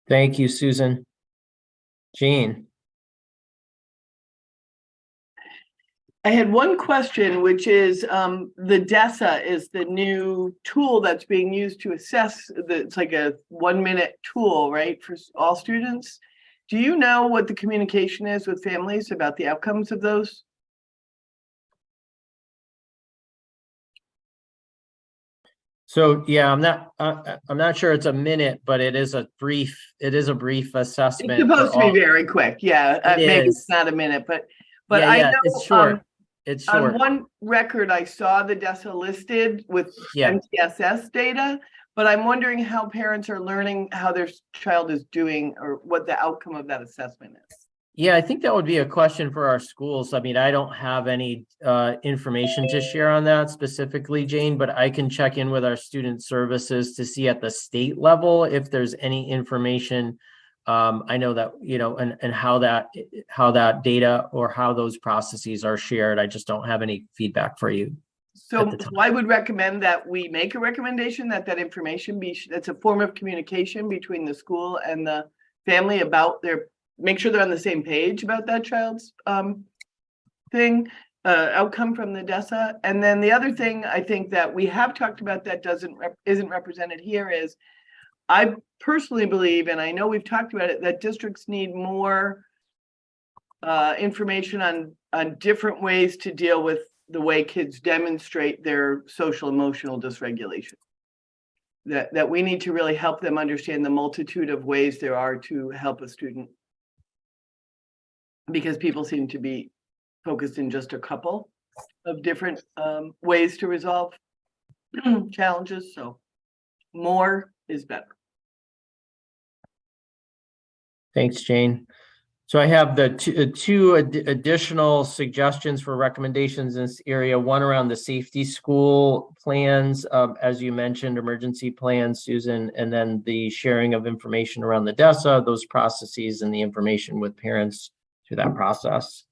Thank you, Susan. Jane. I had one question, which is the DESA is the new tool that's being used to assess. It's like a 1-minute tool, right, for all students. Do you know what the communication is with families about the outcomes of those? So yeah, I'm not sure it's a minute, but it is a brief assessment. It's supposed to be very quick. Yeah, maybe it's not a minute, but yeah, I know it's short. It's short. On one record, I saw the DESA listed with MTSS data, but I'm wondering how parents are learning how their child is doing or what the outcome of that assessment is. Yeah, I think that would be a question for our schools. I mean, I don't have any information to share on that specifically, Jane, but I can check in with our student services to see at the state level if there's any information. I know that, and how that data or how those processes are shared. I just don't have any feedback for you. So I would recommend that we make a recommendation that that information that's a form of communication between the school and the family about make sure they're on the same page about that child's outcome from the DESA. And then the other thing I think that we have talked about that isn't represented here is, I personally believe, and I know we've talked about it, that districts need more information on different ways to deal with the way kids demonstrate their social emotional dysregulation. That we need to really help them understand the multitude of ways there are to help a student, because people seem to be focused in just a couple of different ways to resolve challenges. So more is better. Thanks, Jane. So I have the two additional suggestions for recommendations in this area. One around the safety school plans, as you mentioned, emergency plans, Susan, and then the sharing of information around the DESA, those processes and the information with parents through that process.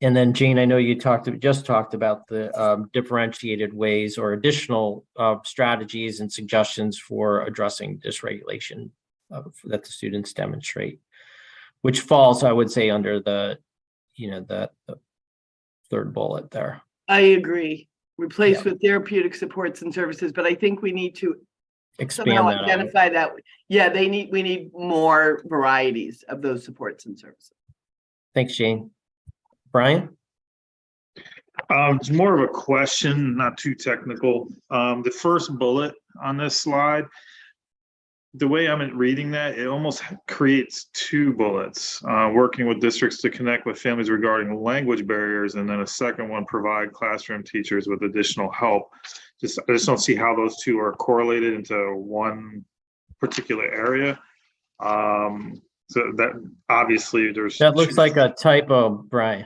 And then Jane, I know you just talked about the differentiated ways or additional strategies and suggestions for addressing dysregulation that the students demonstrate, which falls, I would say, under the third bullet there. I agree. Replace with therapeutic supports and services, but I think we need to expand that, identify that. Yeah, we need more varieties of those supports and services. Thanks, Jane. Brian? It's more of a question, not too technical. The first bullet on this slide, the way I'm reading that, it almost creates two bullets, working with districts to connect with families regarding language barriers, and then a second one, provide classroom teachers with additional help. I just don't see how those two are correlated into one particular area. So that obviously that looks like a typo, Brian.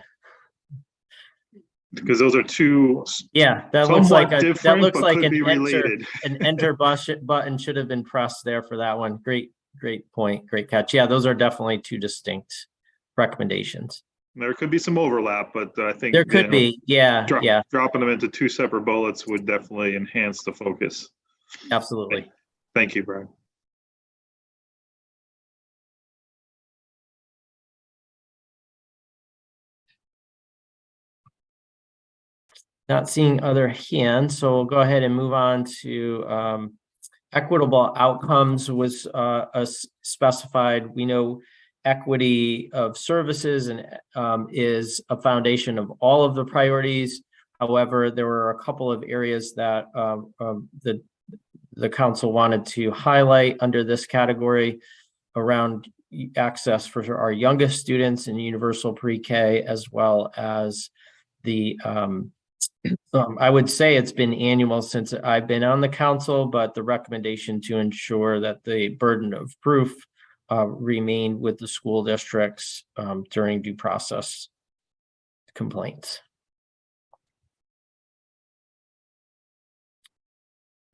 Because those are two. Yeah, that looks like an enter button should have been pressed there for that one. Great point. Great catch. Yeah, those are definitely two distinct recommendations. There could be some overlap, but I think there could be. Yeah, dropping them into two separate bullets would definitely enhance the focus. Absolutely. Thank you, Brian. Not seeing other hands, so we'll go ahead and move on to equitable outcomes was specified. We know equity of services and is a foundation of all of the priorities. However, there were a couple of areas that the council wanted to highlight under this category around access for our youngest students in universal pre-K, as well as the I would say it's been annual since I've been on the council, but the recommendation to ensure that the burden of proof remained with the school districts during due process complaints.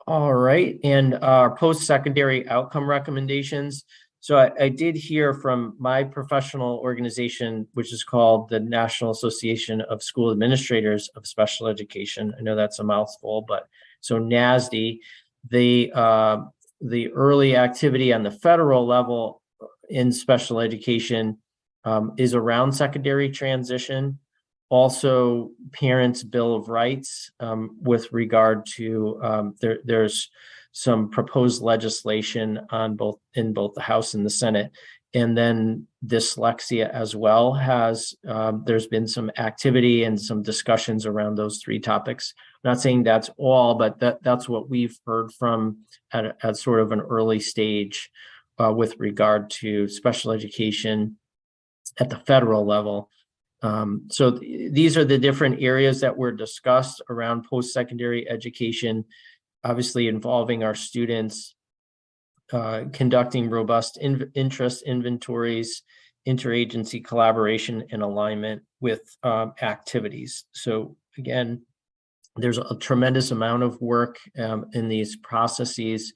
All right, and our post-secondary outcome recommendations. So I did hear from my professional organization, which is called the National Association of School Administrators of Special Education. I know that's a mouthful, but so NASD, the early activity on the federal level in special education is around secondary transition. Also, Parents' Bill of Rights with regard to there's some proposed legislation in both the House and the Senate, and then dyslexia as well has there's been some activity and some discussions around those three topics. I'm not saying that's all, but that's what we've heard from at sort of an early stage with regard to special education at the federal level. So these are the different areas that were discussed around post-secondary education, obviously involving our students, conducting robust interest inventories, interagency collaboration, and alignment with activities. So again, there's a tremendous amount of work in these processes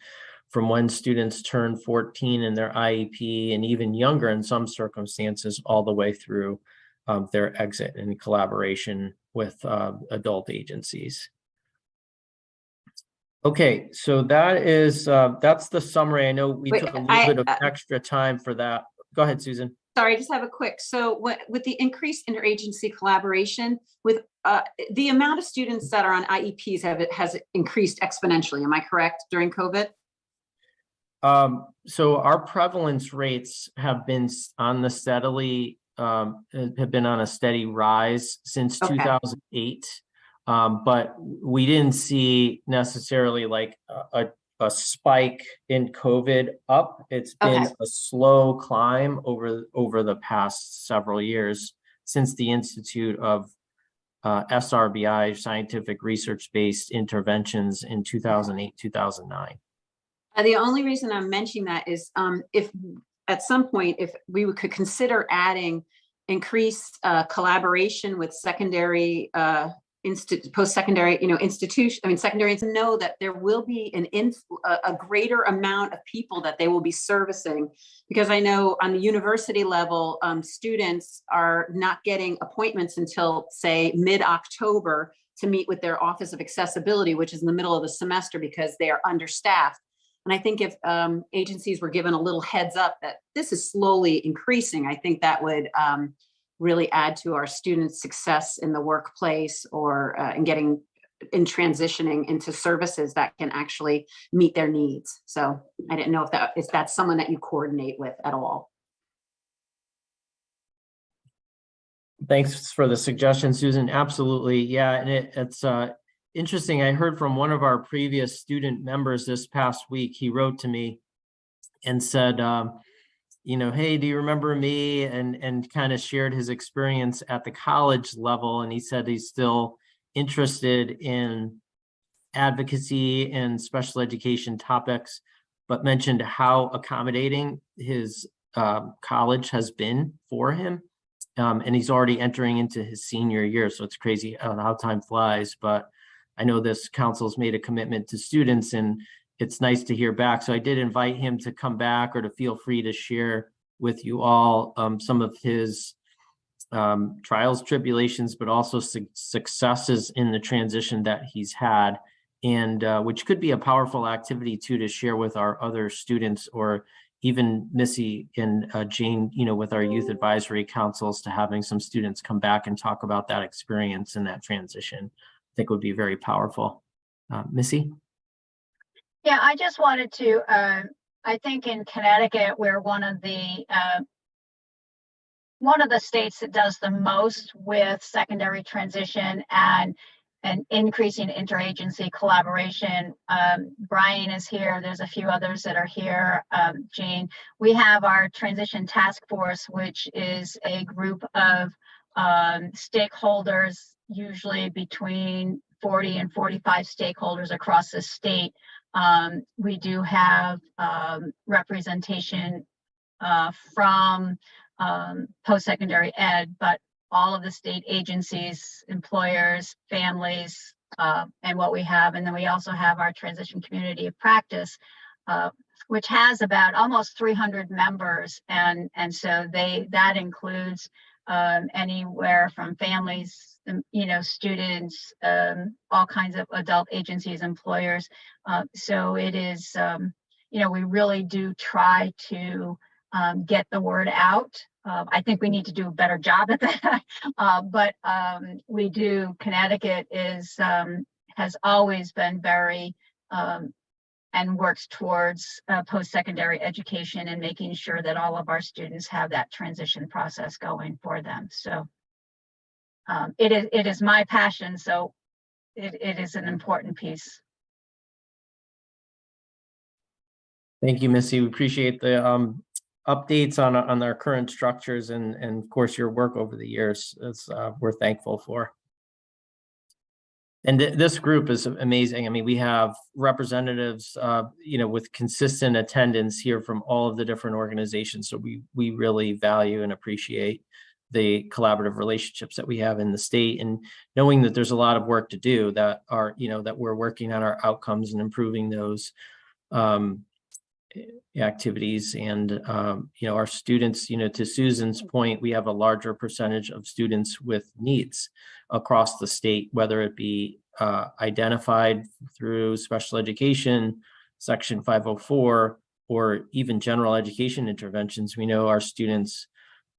from when students turn 14 in their IEP and even younger in some circumstances all the way through their exit in collaboration with adult agencies. Okay, so that's the summary. I know we Wait, took a little bit of extra time for that. Go ahead, Susan. Sorry, I just have a quick. So with the increased interagency collaboration, with the amount of students that are on IEPs has increased exponentially. Am I correct during COVID? So our prevalence rates have been on the steady rise since 2008. But we didn't see necessarily like a spike in COVID up. It's been a slow climb over the past several years since the Institute of SRBI, Scientific Research-Based Interventions, in 2008, 2009. The only reason I'm mentioning that is if at some point, if we could consider adding increased collaboration with secondary post-secondary, secondary, to know that there will be a greater amount of people that they will be servicing, because I know on the university level, students are not getting appointments until, say, mid-October to meet with their Office of Accessibility, which is in the middle of the semester because they are understaffed. And I think if agencies were given a little heads up that this is slowly increasing, I think that would really add to our students' success in the workplace or in transitioning into services that can actually meet their needs. So I didn't know if that's someone that you coordinate with at all. Thanks for the suggestion, Susan. Absolutely. Yeah, and it's interesting. I heard from one of our previous student members this past week. He wrote to me and said, hey, do you remember me? And kind of shared his experience at the college level. And he said he's still interested in advocacy and special education topics, but mentioned how accommodating his college has been for him. And he's already entering into his senior year. So it's crazy how time flies. But I know this council's made a commitment to students, and it's nice to hear back. So I did invite him to come back or to feel free to share with you all some of his trials, tribulations, but also successes in the transition that he's had, and which could be a powerful activity too to share with our other students, or even Missy and Jane, with our youth advisory councils, to having some students come back and talk about that experience and that transition. I think would be very powerful. Missy? Yeah, I just wanted to, I think in Connecticut, we're one of the states that does the most with secondary transition and increasing interagency collaboration. Brian is here. There's a few others that are here. Jane, we have our transition task force, which is a group of stakeholders, usually between 40 and 45 stakeholders across the state. We do have representation from post-secondary ed, but all of the state agencies, employers, families, and what we have. And then we also have our transition community of practice, which has about almost 300 members. And so that includes anywhere from families, students, all kinds of adult agencies, employers. So it is, we really do try to get the word out. I think we need to do a better job at that. But we do. Connecticut has always been very and works towards post-secondary education and making sure that all of our students have that transition process going for them. So it is my passion. So it is an important piece. Thank you, Missy. We appreciate the updates on our current structures and of course your work over the years. We're thankful for. And this group is amazing. I mean, we have representatives, with consistent attendance here from all of the different organizations. So we really value and appreciate the collaborative relationships that we have in the state, and knowing that there's a lot of work to do, that we're working on our outcomes and improving those. activities. And, our students, to Susan's point, we have a larger percentage of students with needs across the state, whether it be identified through special education, Section 504, or even general education interventions. We know our students,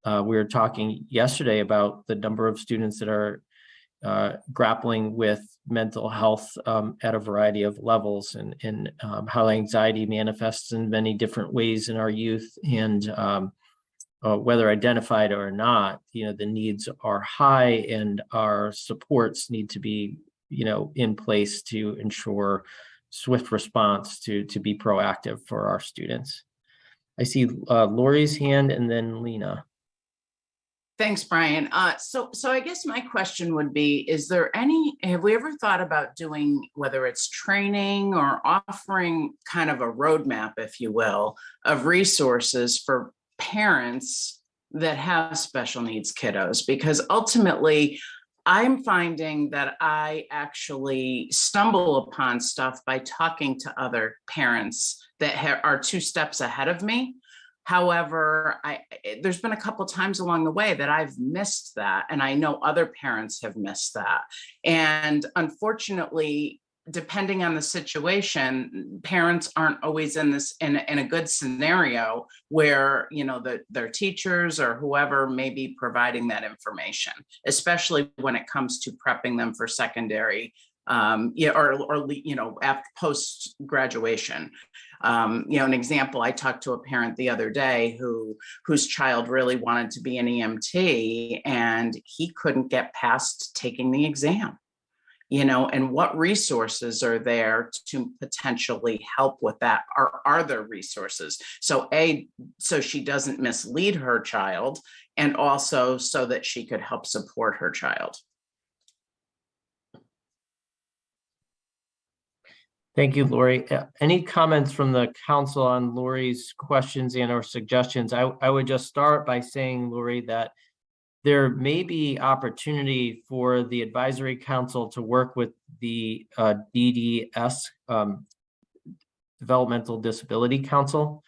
we were talking yesterday about the number of students that are grappling with mental health at a variety of levels, and how anxiety manifests in many different ways in our youth. And whether identified or not, the needs are high, and our supports need to be, in place to ensure swift response to be proactive for our students. I see Lori's hand and then Lena. Thanks, Brian. So I guess my question would be, have we ever thought about doing, whether it's training or offering kind of a roadmap, if you will, of resources for parents that have special needs kiddos? Because ultimately, I'm finding that I actually stumble upon stuff by talking to other parents that are 2 steps ahead of me. However, there's been a couple times along the way that I've missed that, and I know other parents have missed that. And unfortunately, depending on the situation, parents aren't always in a good scenario where, their teachers or whoever may be providing that information, especially when it comes to prepping them for secondary, after post graduation. An example, I talked to a parent the other day whose child really wanted to be an EMT, and he couldn't get past taking the exam. And what resources are there to potentially help with that? Are there resources? So she doesn't mislead her child, and also so that she could help support her child. Thank you, Lori. Any comments from the council on Lori's questions and or suggestions? I would just start by saying, Lori, that there may be opportunity for the advisory council to work with the DDS, Developmental Disability Council,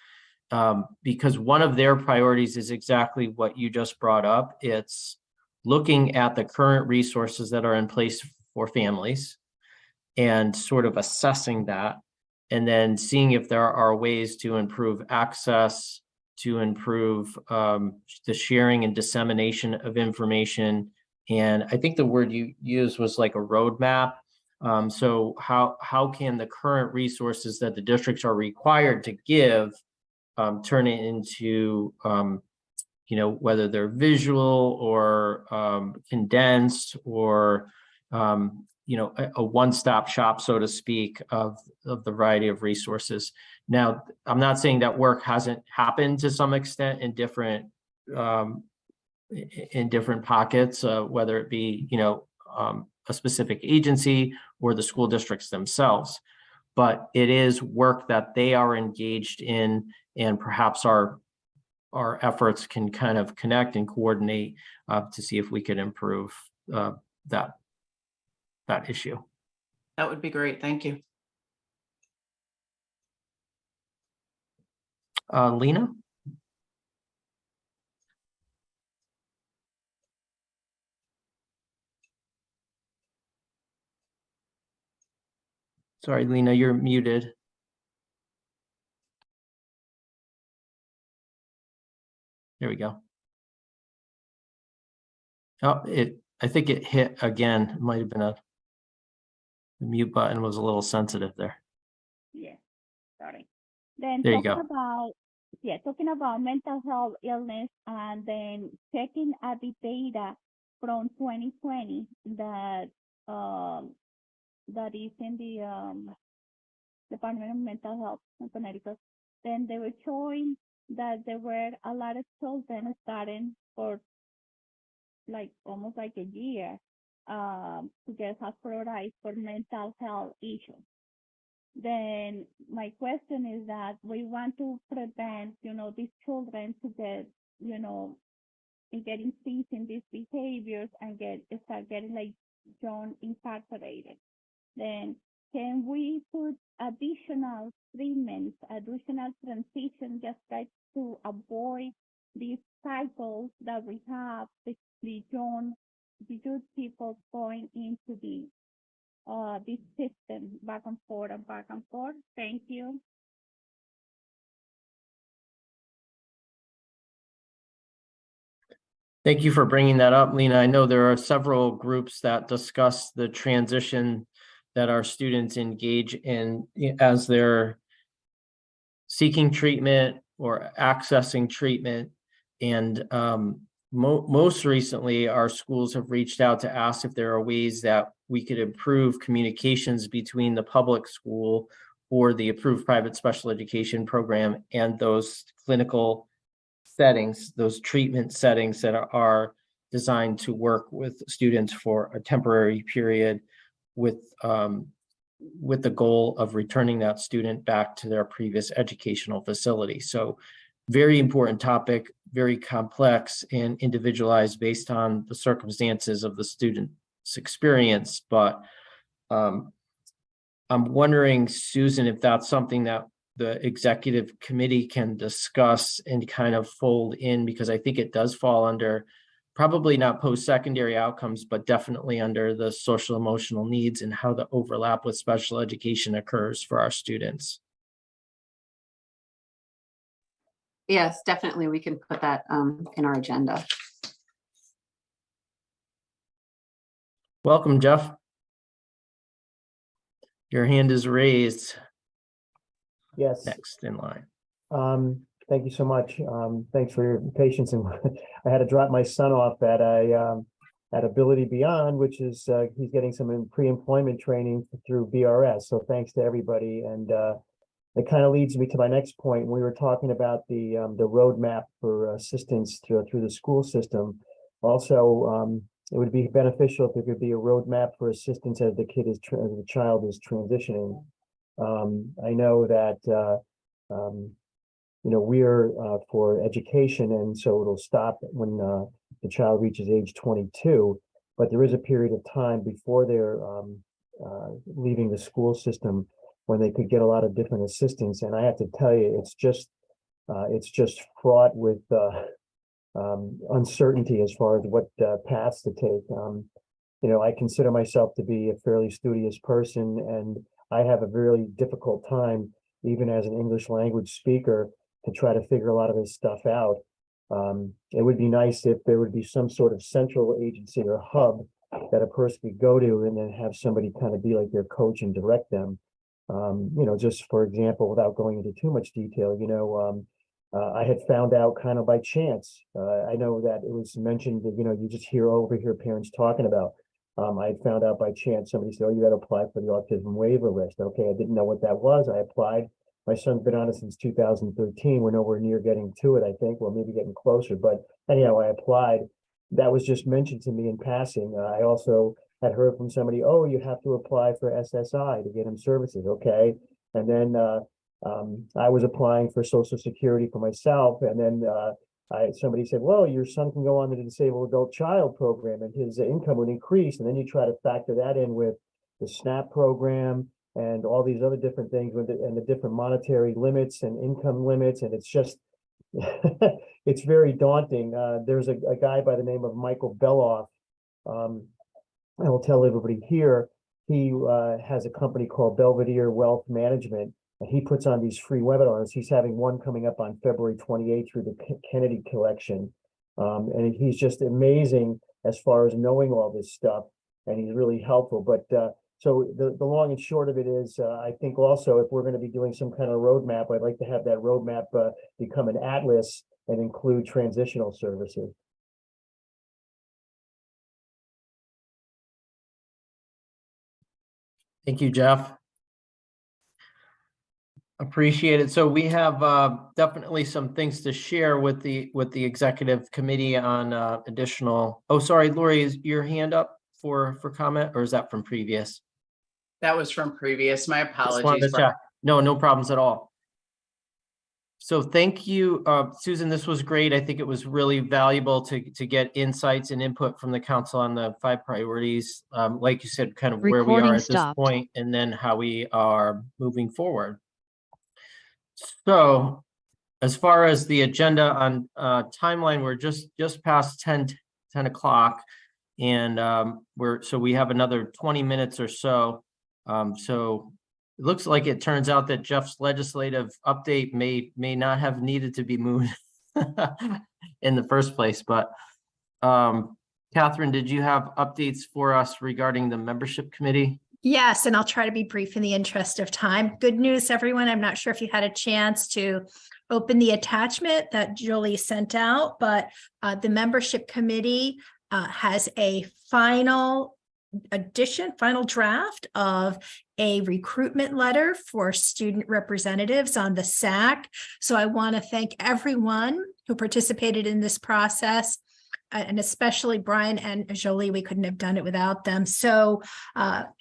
because one of their priorities is exactly what you just brought up. It's looking at the current resources that are in place for families and sort of assessing that, and then seeing if there are ways to improve access, to improve the sharing and dissemination of information. And I think the word you used was like a roadmap. So how can the current resources that the districts are required to give turn it into, whether they're visual or condensed or, a one-stop shop, so to speak, of the variety of resources. Now, I'm not saying that work hasn't happened to some extent in different pockets, whether it be, a specific agency or the school districts themselves. But it is work that they are engaged in, and perhaps our efforts can kind of connect and coordinate to see if we could improve that issue. That would be great. Thank you. Lena? Sorry, Lena, you're muted. There we go. Oh, I think it hit again. It might have been the mute button was a little sensitive there. Yeah, sorry. Then there you go. Talking about mental health illness, and then checking at the data from 2020 that is in the Department of Mental Health in Connecticut. Then they were showing that there were a lot of children starting for almost like a year to get hospitalized for mental health issues. Then my question is that we want to prevent, these children to get, getting seized in these behaviors and start getting shown incarcerated. Then can we put additional treatments, additional transition, just like to avoid these cycles that we have, the young people going into this system back and forth and back and forth. Thank you. Thank you for bringing that up, Lena. I know there are several groups that discuss the transition that our students engage in as they're seeking treatment or accessing treatment. And most recently, our schools have reached out to ask if there are ways that we could improve communications between the public school or the approved private special education program and those clinical settings, those treatment settings that are designed to work with students for a temporary period with the goal of returning that student back to their previous educational facility. So very important topic, very complex and individualized based on the circumstances of the student's experience. But I'm wondering, Susan, if that's something that the executive committee can discuss and kind of fold in, because I think it does fall under probably not post-secondary outcomes, but definitely under the social emotional needs and how the overlap with special education occurs for our students. Yes, definitely. We can put that in our agenda. Welcome, Jeff. Your hand is raised. Yes. Next in line. Thank you so much. Thanks for your patience. And I had to drop my son off at Ability Beyond, which is he's getting some pre-employment training through BRS. So thanks to everybody. And it kind of leads me to my next point. We were talking about the roadmap for assistance through the school system. Also, it would be beneficial if there could be a roadmap for assistance as the child is transitioning. I know that we're for education, and so it'll stop when the child reaches age 22. But there is a period of time before they're leaving the school system when they could get a lot of different assistance. And I have to tell you, it's just fraught with uncertainty as far as what paths to take. I consider myself to be a fairly studious person, and I have a really difficult time, even as an English language speaker, to try to figure a lot of this stuff out. It would be nice if there would be some sort of central agency or hub that a person could go to and then have somebody kind of be like their coach and direct them. Just for example, without going into too much detail, I had found out kind of by chance. I know that it was mentioned that, you just overhear parents talking about. I had found out by chance, somebody said, oh, you got to apply for the autism waiver list. Okay, I didn't know what that was. I applied. My son's been on it since 2013. We're nowhere near getting to it, I think. Well, maybe getting closer. But anyhow, I applied. That was just mentioned to me in passing. I also had heard from somebody, oh, you have to apply for SSI to get him services. Okay. And then I was applying for Social Security for myself. And then somebody said, well, your son can go on to the disabled adult child program and his income would increase. And then you try to factor that in with the SNAP program and all these other different things and the different monetary limits and income limits. And it's just, it's very daunting. There's a guy by the name of Michael Beloff. I will tell everybody here, he has a company called Belvedere Wealth Management. And he puts on these free webinars. He's having one coming up on February 28th through the Kennedy Collection. And he's just amazing as far as knowing all this stuff. And he's really helpful. But so the long and short of it is, I think also if we're going to be doing some kind of roadmap, I'd like to have that roadmap become an atlas and include transitional services. Thank you, Jeff. Appreciate it. So we have definitely some things to share with the executive committee on additional. Oh, sorry, Lori, is your hand up for comment, or is that from previous? That was from previous. My Just wanted to apologies. check. No problems at all. So thank you, Susan. This was great. I think it was really valuable to get insights and input from the council on the 5 priorities. Like you said, kind of where we are Recording at this stopped. point, and then how we are moving forward. So as far as the agenda on timeline, we're just past 10 o'clock, and we have another 20 minutes or so. So it looks like it turns out that Jeff's legislative update may not have needed to be moved in the first place, but Catherine, did you have updates for us regarding the membership committee? Yes, and I'll try to be brief in the interest of time. Good news, everyone. I'm not sure if you had a chance to open the attachment that Julie sent out, but the membership committee has a final draft of a recruitment letter for student representatives on the SAC. So I want to thank everyone who participated in this process, and especially Brian and Jolie. We couldn't have done it without them. So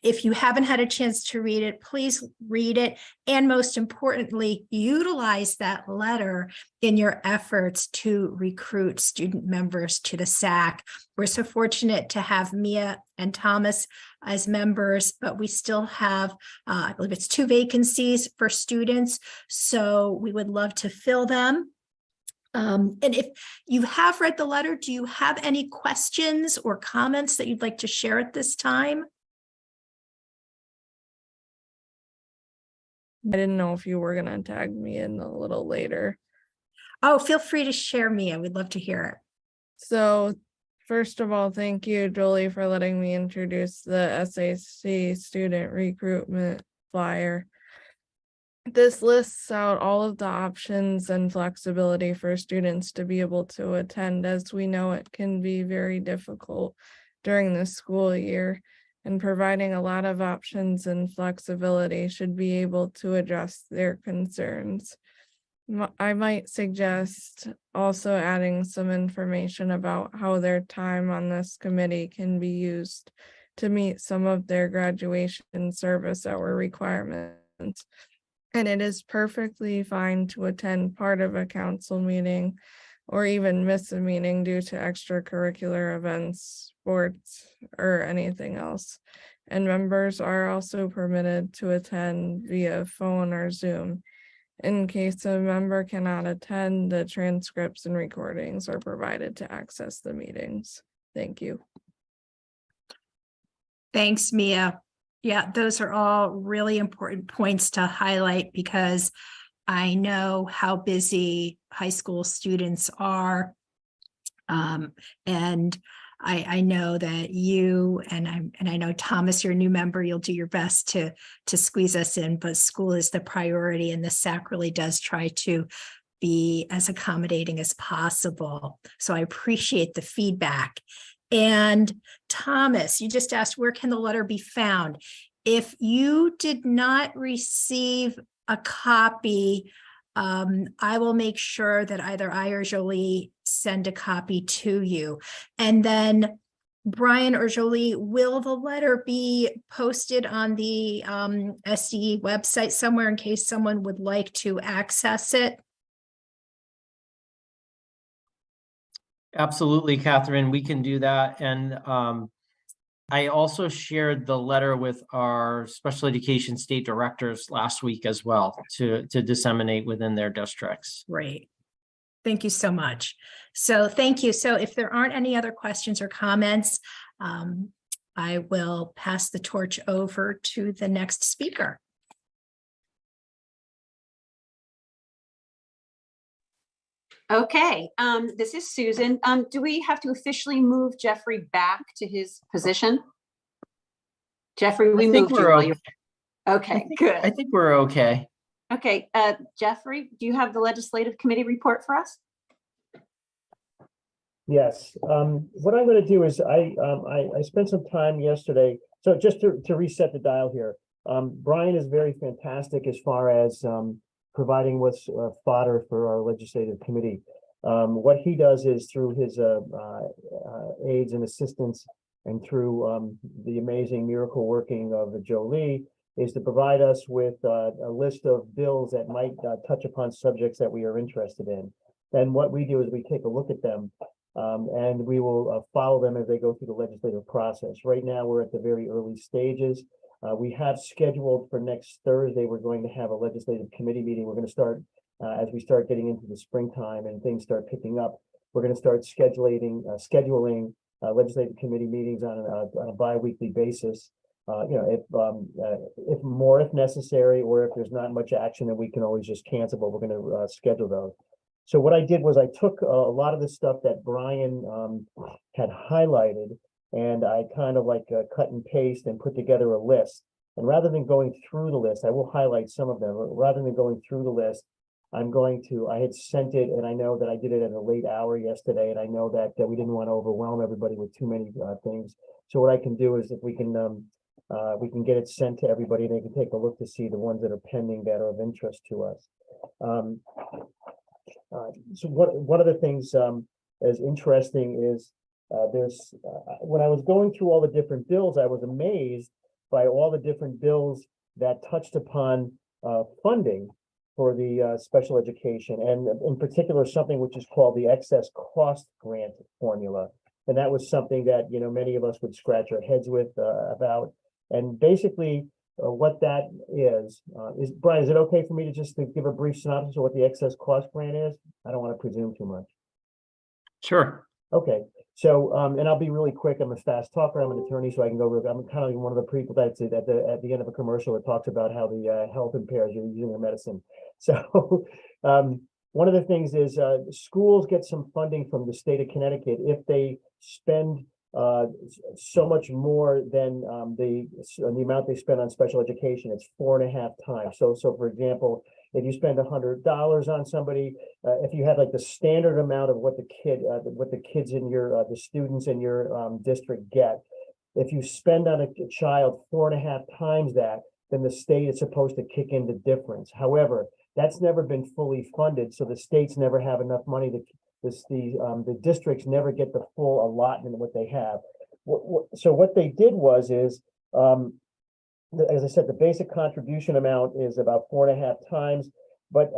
if you haven't had a chance to read it, please read it. And most importantly, utilize that letter in your efforts to recruit student members to the SAC. We're so fortunate to have Mia and Thomas as members, but we still have, I believe it's 2 vacancies for students. So we would love to fill them. And if you have read the letter, do you have any questions or comments that you'd like to share at this time? I didn't know if you were going to tag me in a little later. Oh, feel free to share, Mia. We'd love to hear it. So, first of all, thank you, Jolie, for letting me introduce the SAC student recruitment flyer. This lists out all of the options and flexibility for students to be able to attend. As we know, it can be very difficult during the school year, and providing a lot of options and flexibility should be able to address their concerns. I might suggest also adding some information about how their time on this committee can be used to meet some of their graduation service hour requirements. And it is perfectly fine to attend part of a council meeting or even miss a meeting due to extracurricular events, sports, or anything else. And members are also permitted to attend via phone or Zoom. In case a member cannot attend, the transcripts and recordings are provided to access the meetings. Thank you. Thanks, Mia. Yeah, those are all really important points to highlight because I know how busy high school students are. And I know that you and I know Thomas, you're a new member, you'll do your best to squeeze us in, but school is the priority, and the SAC really does try to be as accommodating as possible. So I appreciate the feedback. And Thomas, you just asked, where can the letter be found? If you did not receive a copy, I will make sure that either I or Jolie send a copy to you. And then Brian or Jolie, will the letter be posted on the SDE website somewhere in case someone would like to access it? Absolutely, Catherine, we can do that. And I also shared the letter with our special education state directors last week as well to disseminate within their districts. Great. Thank you so much. So thank you. So if there aren't any other questions or comments, I will pass the torch over to the next speaker. Okay, this is Susan. Do we have to officially move Jeffrey back to his position? Jeffrey, we moved you while you. Okay, good. I think we're okay. Okay, Jeffrey, do you have the legislative committee report for us? Yes. What I'm going to do is I spent some time yesterday. So just to reset the dial here, Brian is very fantastic as far as providing what's fodder for our legislative committee. What he does is through his aides and assistants and through the amazing miracle working of Jolie, is to provide us with a list of bills that might touch upon subjects that we are interested in. Then what we do is we take a look at them and we will follow them as they go through the legislative process. Right now, we're at the very early stages. We have scheduled for next Thursday, we're going to have a legislative committee meeting. We're going to start, as we start getting into the springtime and things start picking up, we're going to start scheduling legislative committee meetings on a bi-weekly basis. If necessary, or if there's not much action, then we can always just cancel, but we're going to schedule those. So what I did was I took a lot of the stuff that Brian had highlighted, and I kind of like cut and paste and put together a list. And rather than going through the list, I will highlight some of them. Rather than going through the list, I had sent it, and I know that I did it at a late hour yesterday, and I know that we didn't want to overwhelm everybody with too many things. So what I can do is if we can get it sent to everybody, and they can take a look to see the ones that are pending that are of interest to us. So one of the things as interesting is when I was going through all the different bills, I was amazed by all the different bills that touched upon funding for the special education, and in particular, something which is called the excess cost grant formula. And that was something that, many of us would scratch our heads with about. And basically, what that is Brian, is it okay for me to just give a brief synopsis of what the excess cost grant is? I don't want to presume too much. Sure. Okay, so and I'll be really quick. I'm a fast talker. I'm an attorney, so I can go. I'm kind of one of the people that's at the end of a commercial that talks about how the health impairs you using their medicine. So one of the things is schools get some funding from the state of Connecticut if they spend so much more than the amount they spend on special education. It's 4.5 times. So for example, if you spend $100 on somebody, if you have like the standard amount of what the kids in your the students in your district get, if you spend on a child 4.5 times that, then the state is supposed to kick in the difference. However, that's never been fully funded, so the states never have enough money to. The districts never get the full allotment of what they have. So what they did is, as I said, the basic contribution amount is about 4.5 times, but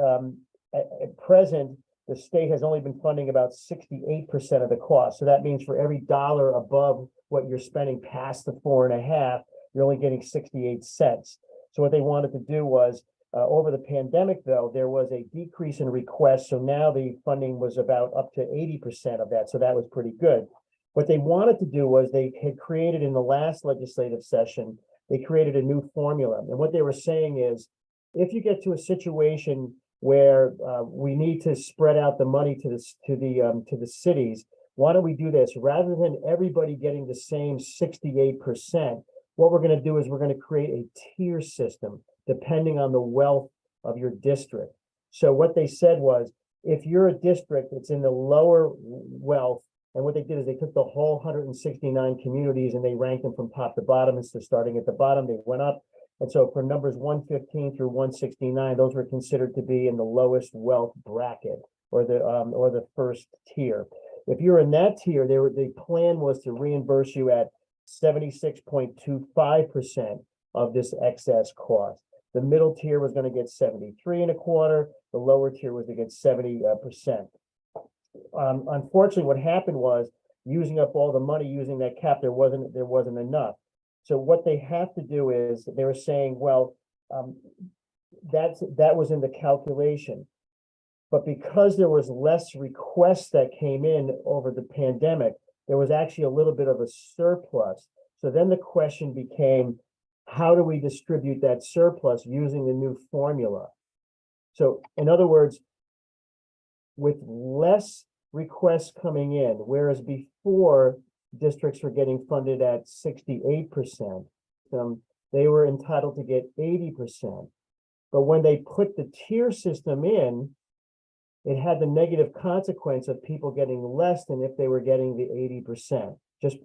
at present, the state has only been funding about 68% of the cost. So that means for every dollar above what you're spending past the 4.5, you're only getting 68 cents. So what they wanted to do was, over the pandemic, though, there was a decrease in requests. So now the funding was about up to 80% of that. So that was pretty good. What they wanted to do was they had created in the last legislative session, they created a new formula. And what they were saying is, if you get to a situation where we need to spread out the money to the cities, why don't we do this? Rather than everybody getting the same 68%, what we're going to do is we're going to create a tier system depending on the wealth of your district. So what they said was, if you're a district that's in the lower wealth, and what they did is they took the whole 169 communities and they ranked them from top to bottom. Instead of starting at the bottom, they went up. And so for numbers 115 through 169, those were considered to be in the lowest wealth bracket, or the first tier. If you're in that tier, the plan was to reimburse you at 76.25% of this excess cost. The middle tier was going to get 73.25. The lower tier was to get 70%. Unfortunately, what happened was, using up all the money using that cap, there wasn't enough. So what they have to do is, they were saying, well, that was in the calculation, but because there was less requests that came in over the pandemic, there was actually a little bit of a surplus. So then the question became, how do we distribute that surplus using the new formula? So in other words, with less requests coming in, whereas before districts were getting funded at 68%, they were entitled to get 80%. But when they put the tier system in, it had the negative consequence of people getting less than if they were getting the 80%, just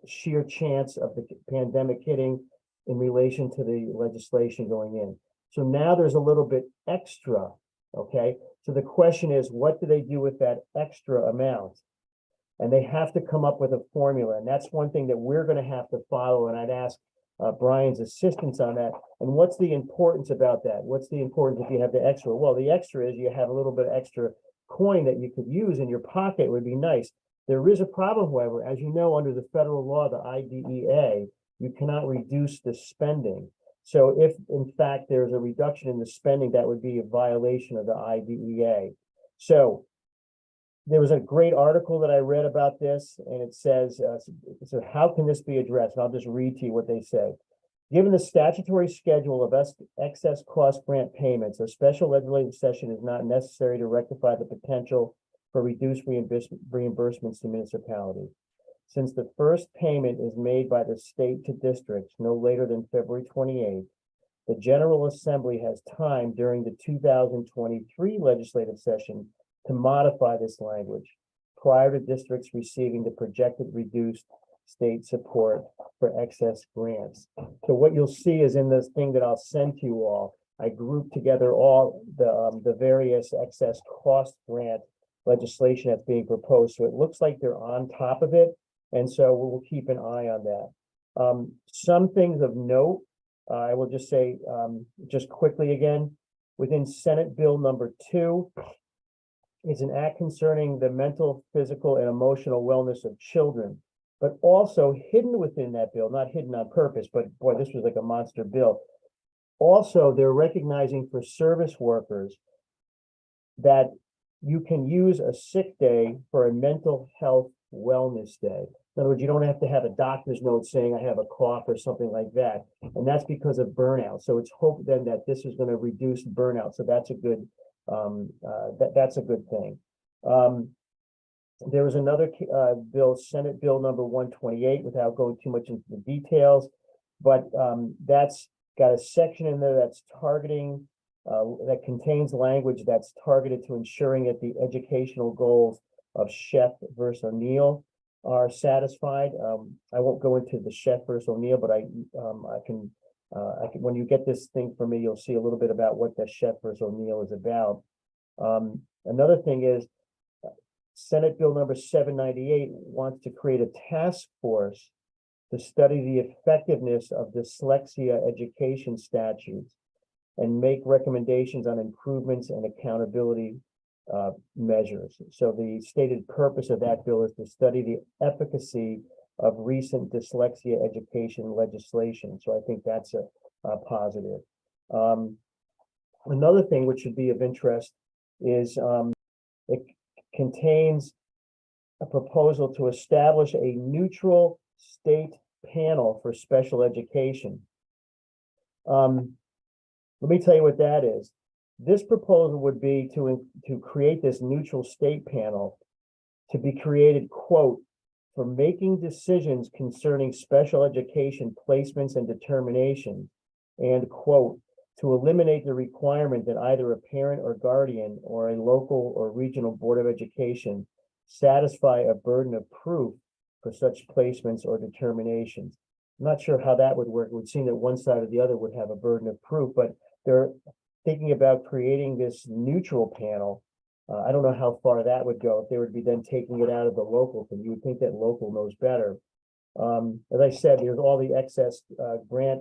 sheer chance of the pandemic hitting in relation to the legislation going in. So now there's a little bit extra, okay? So the question is, what do they do with that extra amount? And they have to come up with a formula. And that's one thing that we're going to have to follow. And I'd ask Brian's assistance on that. And what's the importance about that? What's the importance if you have the extra? Well, the extra is you have a little bit of extra coin that you could use in your pocket. Would be nice. There is a problem, however, as you know, under the federal law, the IDEA, you cannot reduce the spending. So if in fact there's a reduction in the spending, that would be a violation of the IDEA. So there was a great article that I read about this, and it says, so how can this be addressed? And I'll just read to you what they say. Given the statutory schedule of excess cost grant payments, a special legislative session is not necessary to rectify the potential for reduced reimbursements to municipalities. Since the first payment is made by the state to districts no later than February 28th, the General Assembly has time during the 2023 legislative session to modify this language prior to districts receiving the projected reduced state support for excess grants. So what you'll see is in this thing that I'll send to you all, I grouped together all the various excess cost grant legislation that's being proposed. So it looks like they're on top of it. And so we'll keep an eye on that. Some things of note, I will just say, just quickly again, within Senate Bill number 2, is an act concerning the mental, physical, and emotional wellness of children. But also hidden within that bill, not hidden on purpose, but boy, this was like a monster bill. Also, they're recognizing for service workers that you can use a sick day for a mental health wellness day. In other words, you don't have to have a doctor's note saying I have a cough or something like that. And that's because of burnout. So it's hoped then that this is going to reduce burnout. So that's a good, that's a good thing. There was another bill, Senate Bill number 128, without going too much into the details, but that's got a section in there that's targeting, that contains language that's targeted to ensuring that the educational goals of Sheff versus O'Neill are satisfied. I won't go into the Sheff versus O'Neill, but I can, when you get this thing from me, you'll see a little bit about what the Sheff versus O'Neill is about. Another thing is Senate Bill number 798 wants to create a task force to study the effectiveness of dyslexia education statutes and make recommendations on improvements and accountability measures. So the stated purpose of that bill is to study the efficacy of recent dyslexia education legislation. So I think that's a positive. Another thing which should be of interest is it contains a proposal to establish a neutral state panel for special education. Let me tell you what that is. This proposal would be to create this neutral state panel to be created, quote, for making decisions concerning special education placements and determination, and quote, to eliminate the requirement that either a parent or guardian or a local or regional board of education satisfy a burden of proof for such placements or determinations. I'm not sure how that would work. It would seem that one side or the other would have a burden of proof, but they're thinking about creating this neutral panel. I don't know how far that would go if they would be then taking it out of the local thing. You would think that local knows better. As I said, there's all the excess grant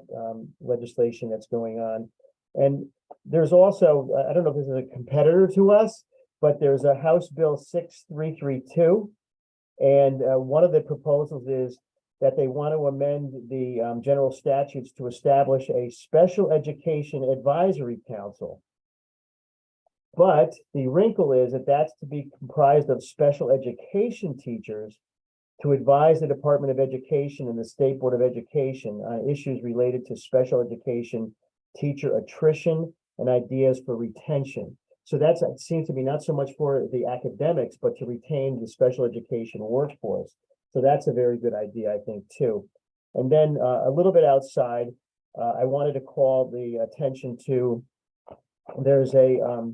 legislation that's going on. And there's also, I don't know if this is a competitor to us, but there's a House Bill 6332. And one of the proposals is that they want to amend the general statutes to establish a special education advisory council. But the wrinkle is that that's to be comprised of special education teachers to advise the Department of Education and the State Board of Education on issues related to special education teacher attrition and ideas for retention. So that seems to be not so much for the academics, but to retain the special education workforce. So that's a very good idea, I think, too. And then a little bit outside, I wanted to call the attention to, there's a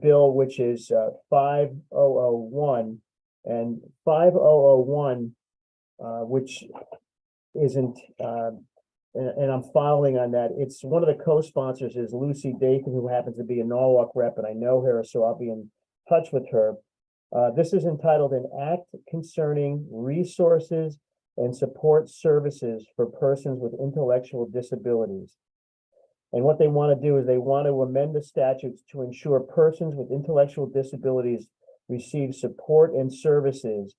bill which is 5001, and 5001, which isn't, and I'm following on that. It's one of the co-sponsors is Lucy Dathan, who happens to be a Norwalk rep, and I know her, so I'll be in touch with her. This is entitled An Act Concerning Resources and support services for persons with intellectual disabilities. And what they want to do is they want to amend the statutes to ensure persons with intellectual disabilities receive support and services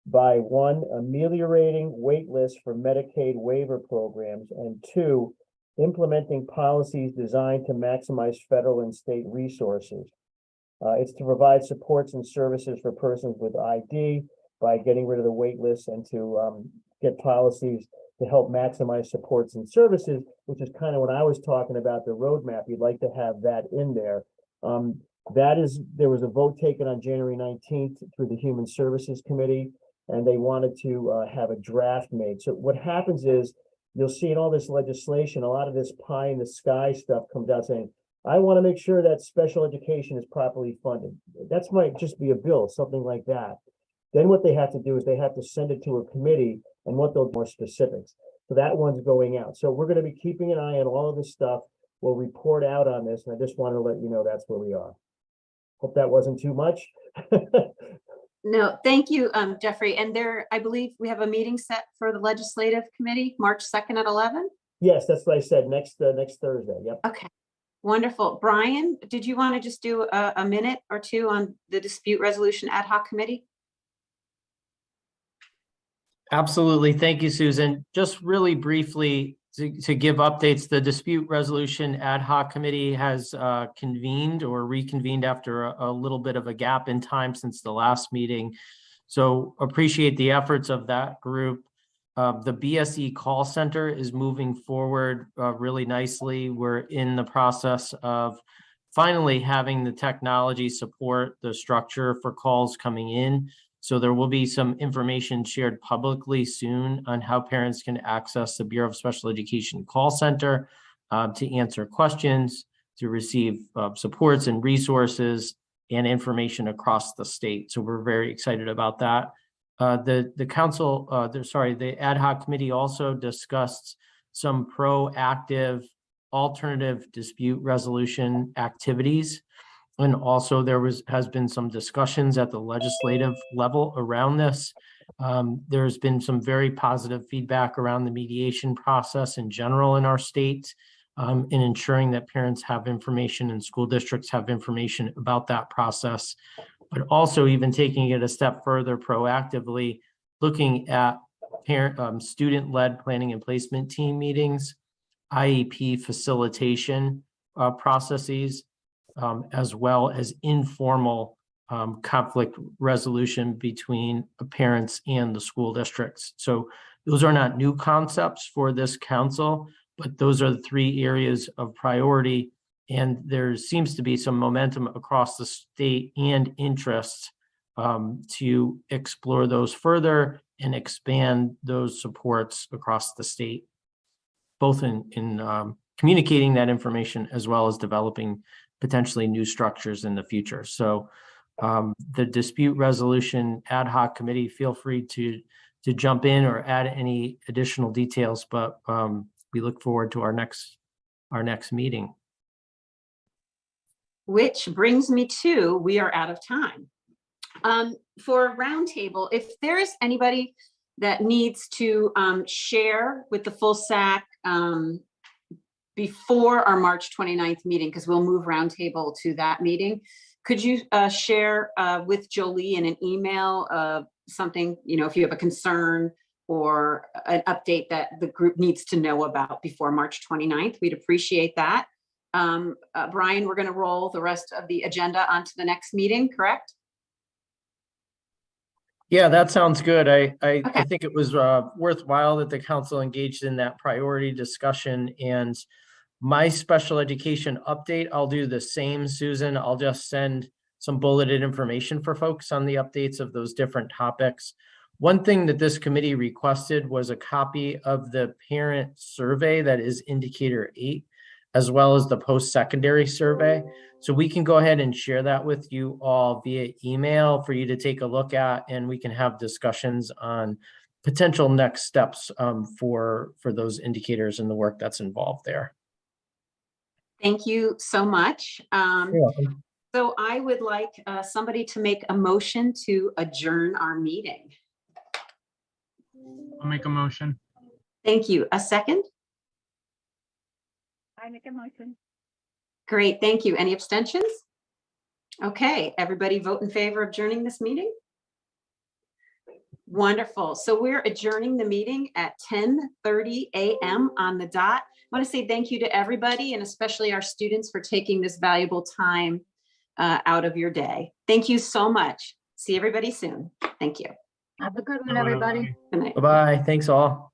by one, ameliorating wait lists for Medicaid waiver programs, and two, implementing policies designed to maximize federal and state resources. It's to provide supports and services for persons with ID by getting rid of the wait lists and to get policies to help maximize supports and services, which is kind of what I was talking about, the roadmap. You'd like to have that in there. There was a vote taken on January 19th through the Human Services Committee, and they wanted to have a draft made. So what happens is you'll see in all this legislation, a lot of this pie in the sky stuff comes out saying, I want to make sure that special education is properly funded. That might just be a bill, something like that. Then what they have to do is they have to send it to a committee, and what they'll do more specifics. So that one's going out. So we're going to be keeping an eye on all of this stuff. We'll report out on this, and I just want to let you know that's where we are. Hope that wasn't too much. No, thank you, Jeffrey. And I believe we have a meeting set for the Legislative Committee, March 2nd at 11? Yes, that's what I said, next Thursday. Yep. Okay, wonderful. Brian, did you want to just do a minute or two on the Dispute Resolution Ad Hoc Committee? Absolutely. Thank you, Susan. Just really briefly to give updates, the Dispute Resolution Ad Hoc Committee has convened or reconvened after a little bit of a gap in time since the last meeting. So appreciate the efforts of that group. The BSE call center is moving forward really nicely. We're in the process of finally having the technology support the structure for calls coming in. So there will be some information shared publicly soon on how parents can access the Bureau of Special Education call center to answer questions, to receive supports and resources and information across the state. So we're very excited about that. The ad hoc committee also discussed some proactive alternative dispute resolution activities. And also has been some discussions at the legislative level around this. There's been some very positive feedback around the mediation process in general in our state, in ensuring that parents have information and school districts have information about that process, but also even taking it a step further proactively, looking at student-led planning and placement team meetings, IEP facilitation processes, as well as informal conflict resolution between parents and the school districts. So those are not new concepts for this council, but those are the three areas of priority. And there seems to be some momentum across the state and interest to explore those further and expand those supports across the state, both in communicating that information as well as developing potentially new structures in the future. So the Dispute Resolution Ad Hoc Committee, feel free to jump in or add any additional details, but we look forward to our next meeting. Which brings me to, we are out of time. For a roundtable, if there is anybody that needs to share with the full SAC before our March 29th meeting, because we'll move roundtable to that meeting, could you share with Jolie in an email something, if you have a concern or an update that the group needs to know about before March 29th? We'd appreciate that. Brian, we're going to roll the rest of the agenda onto the next meeting, correct? Yeah, that sounds good. I think it was worthwhile that the council engaged in that priority discussion. And my special education update, I'll do the same, Susan. I'll just send some bulleted information for folks on the updates of those different topics. One thing that this committee requested was a copy of the parent survey that is indicator 8, as well as the post-secondary survey. So we can go ahead and share that with you all via email for you to take a look at, and we can have discussions on potential next steps for those indicators and the work that's involved there. Thank you so much. You're welcome. So I would like somebody to make a motion to adjourn our meeting. I'll make a motion. Thank you. A second? I make a motion. Great, thank you. Any abstentions? Okay, everybody vote in favor of adjourning this meeting? Wonderful. So we're adjourning the meeting at 10:30 a.m. on the dot. I want to say thank you to everybody and especially our students for taking this valuable time out of your day. Thank you so much. See everybody soon. Thank you. Have a good one, everybody. Good night. Bye-bye. Thanks all.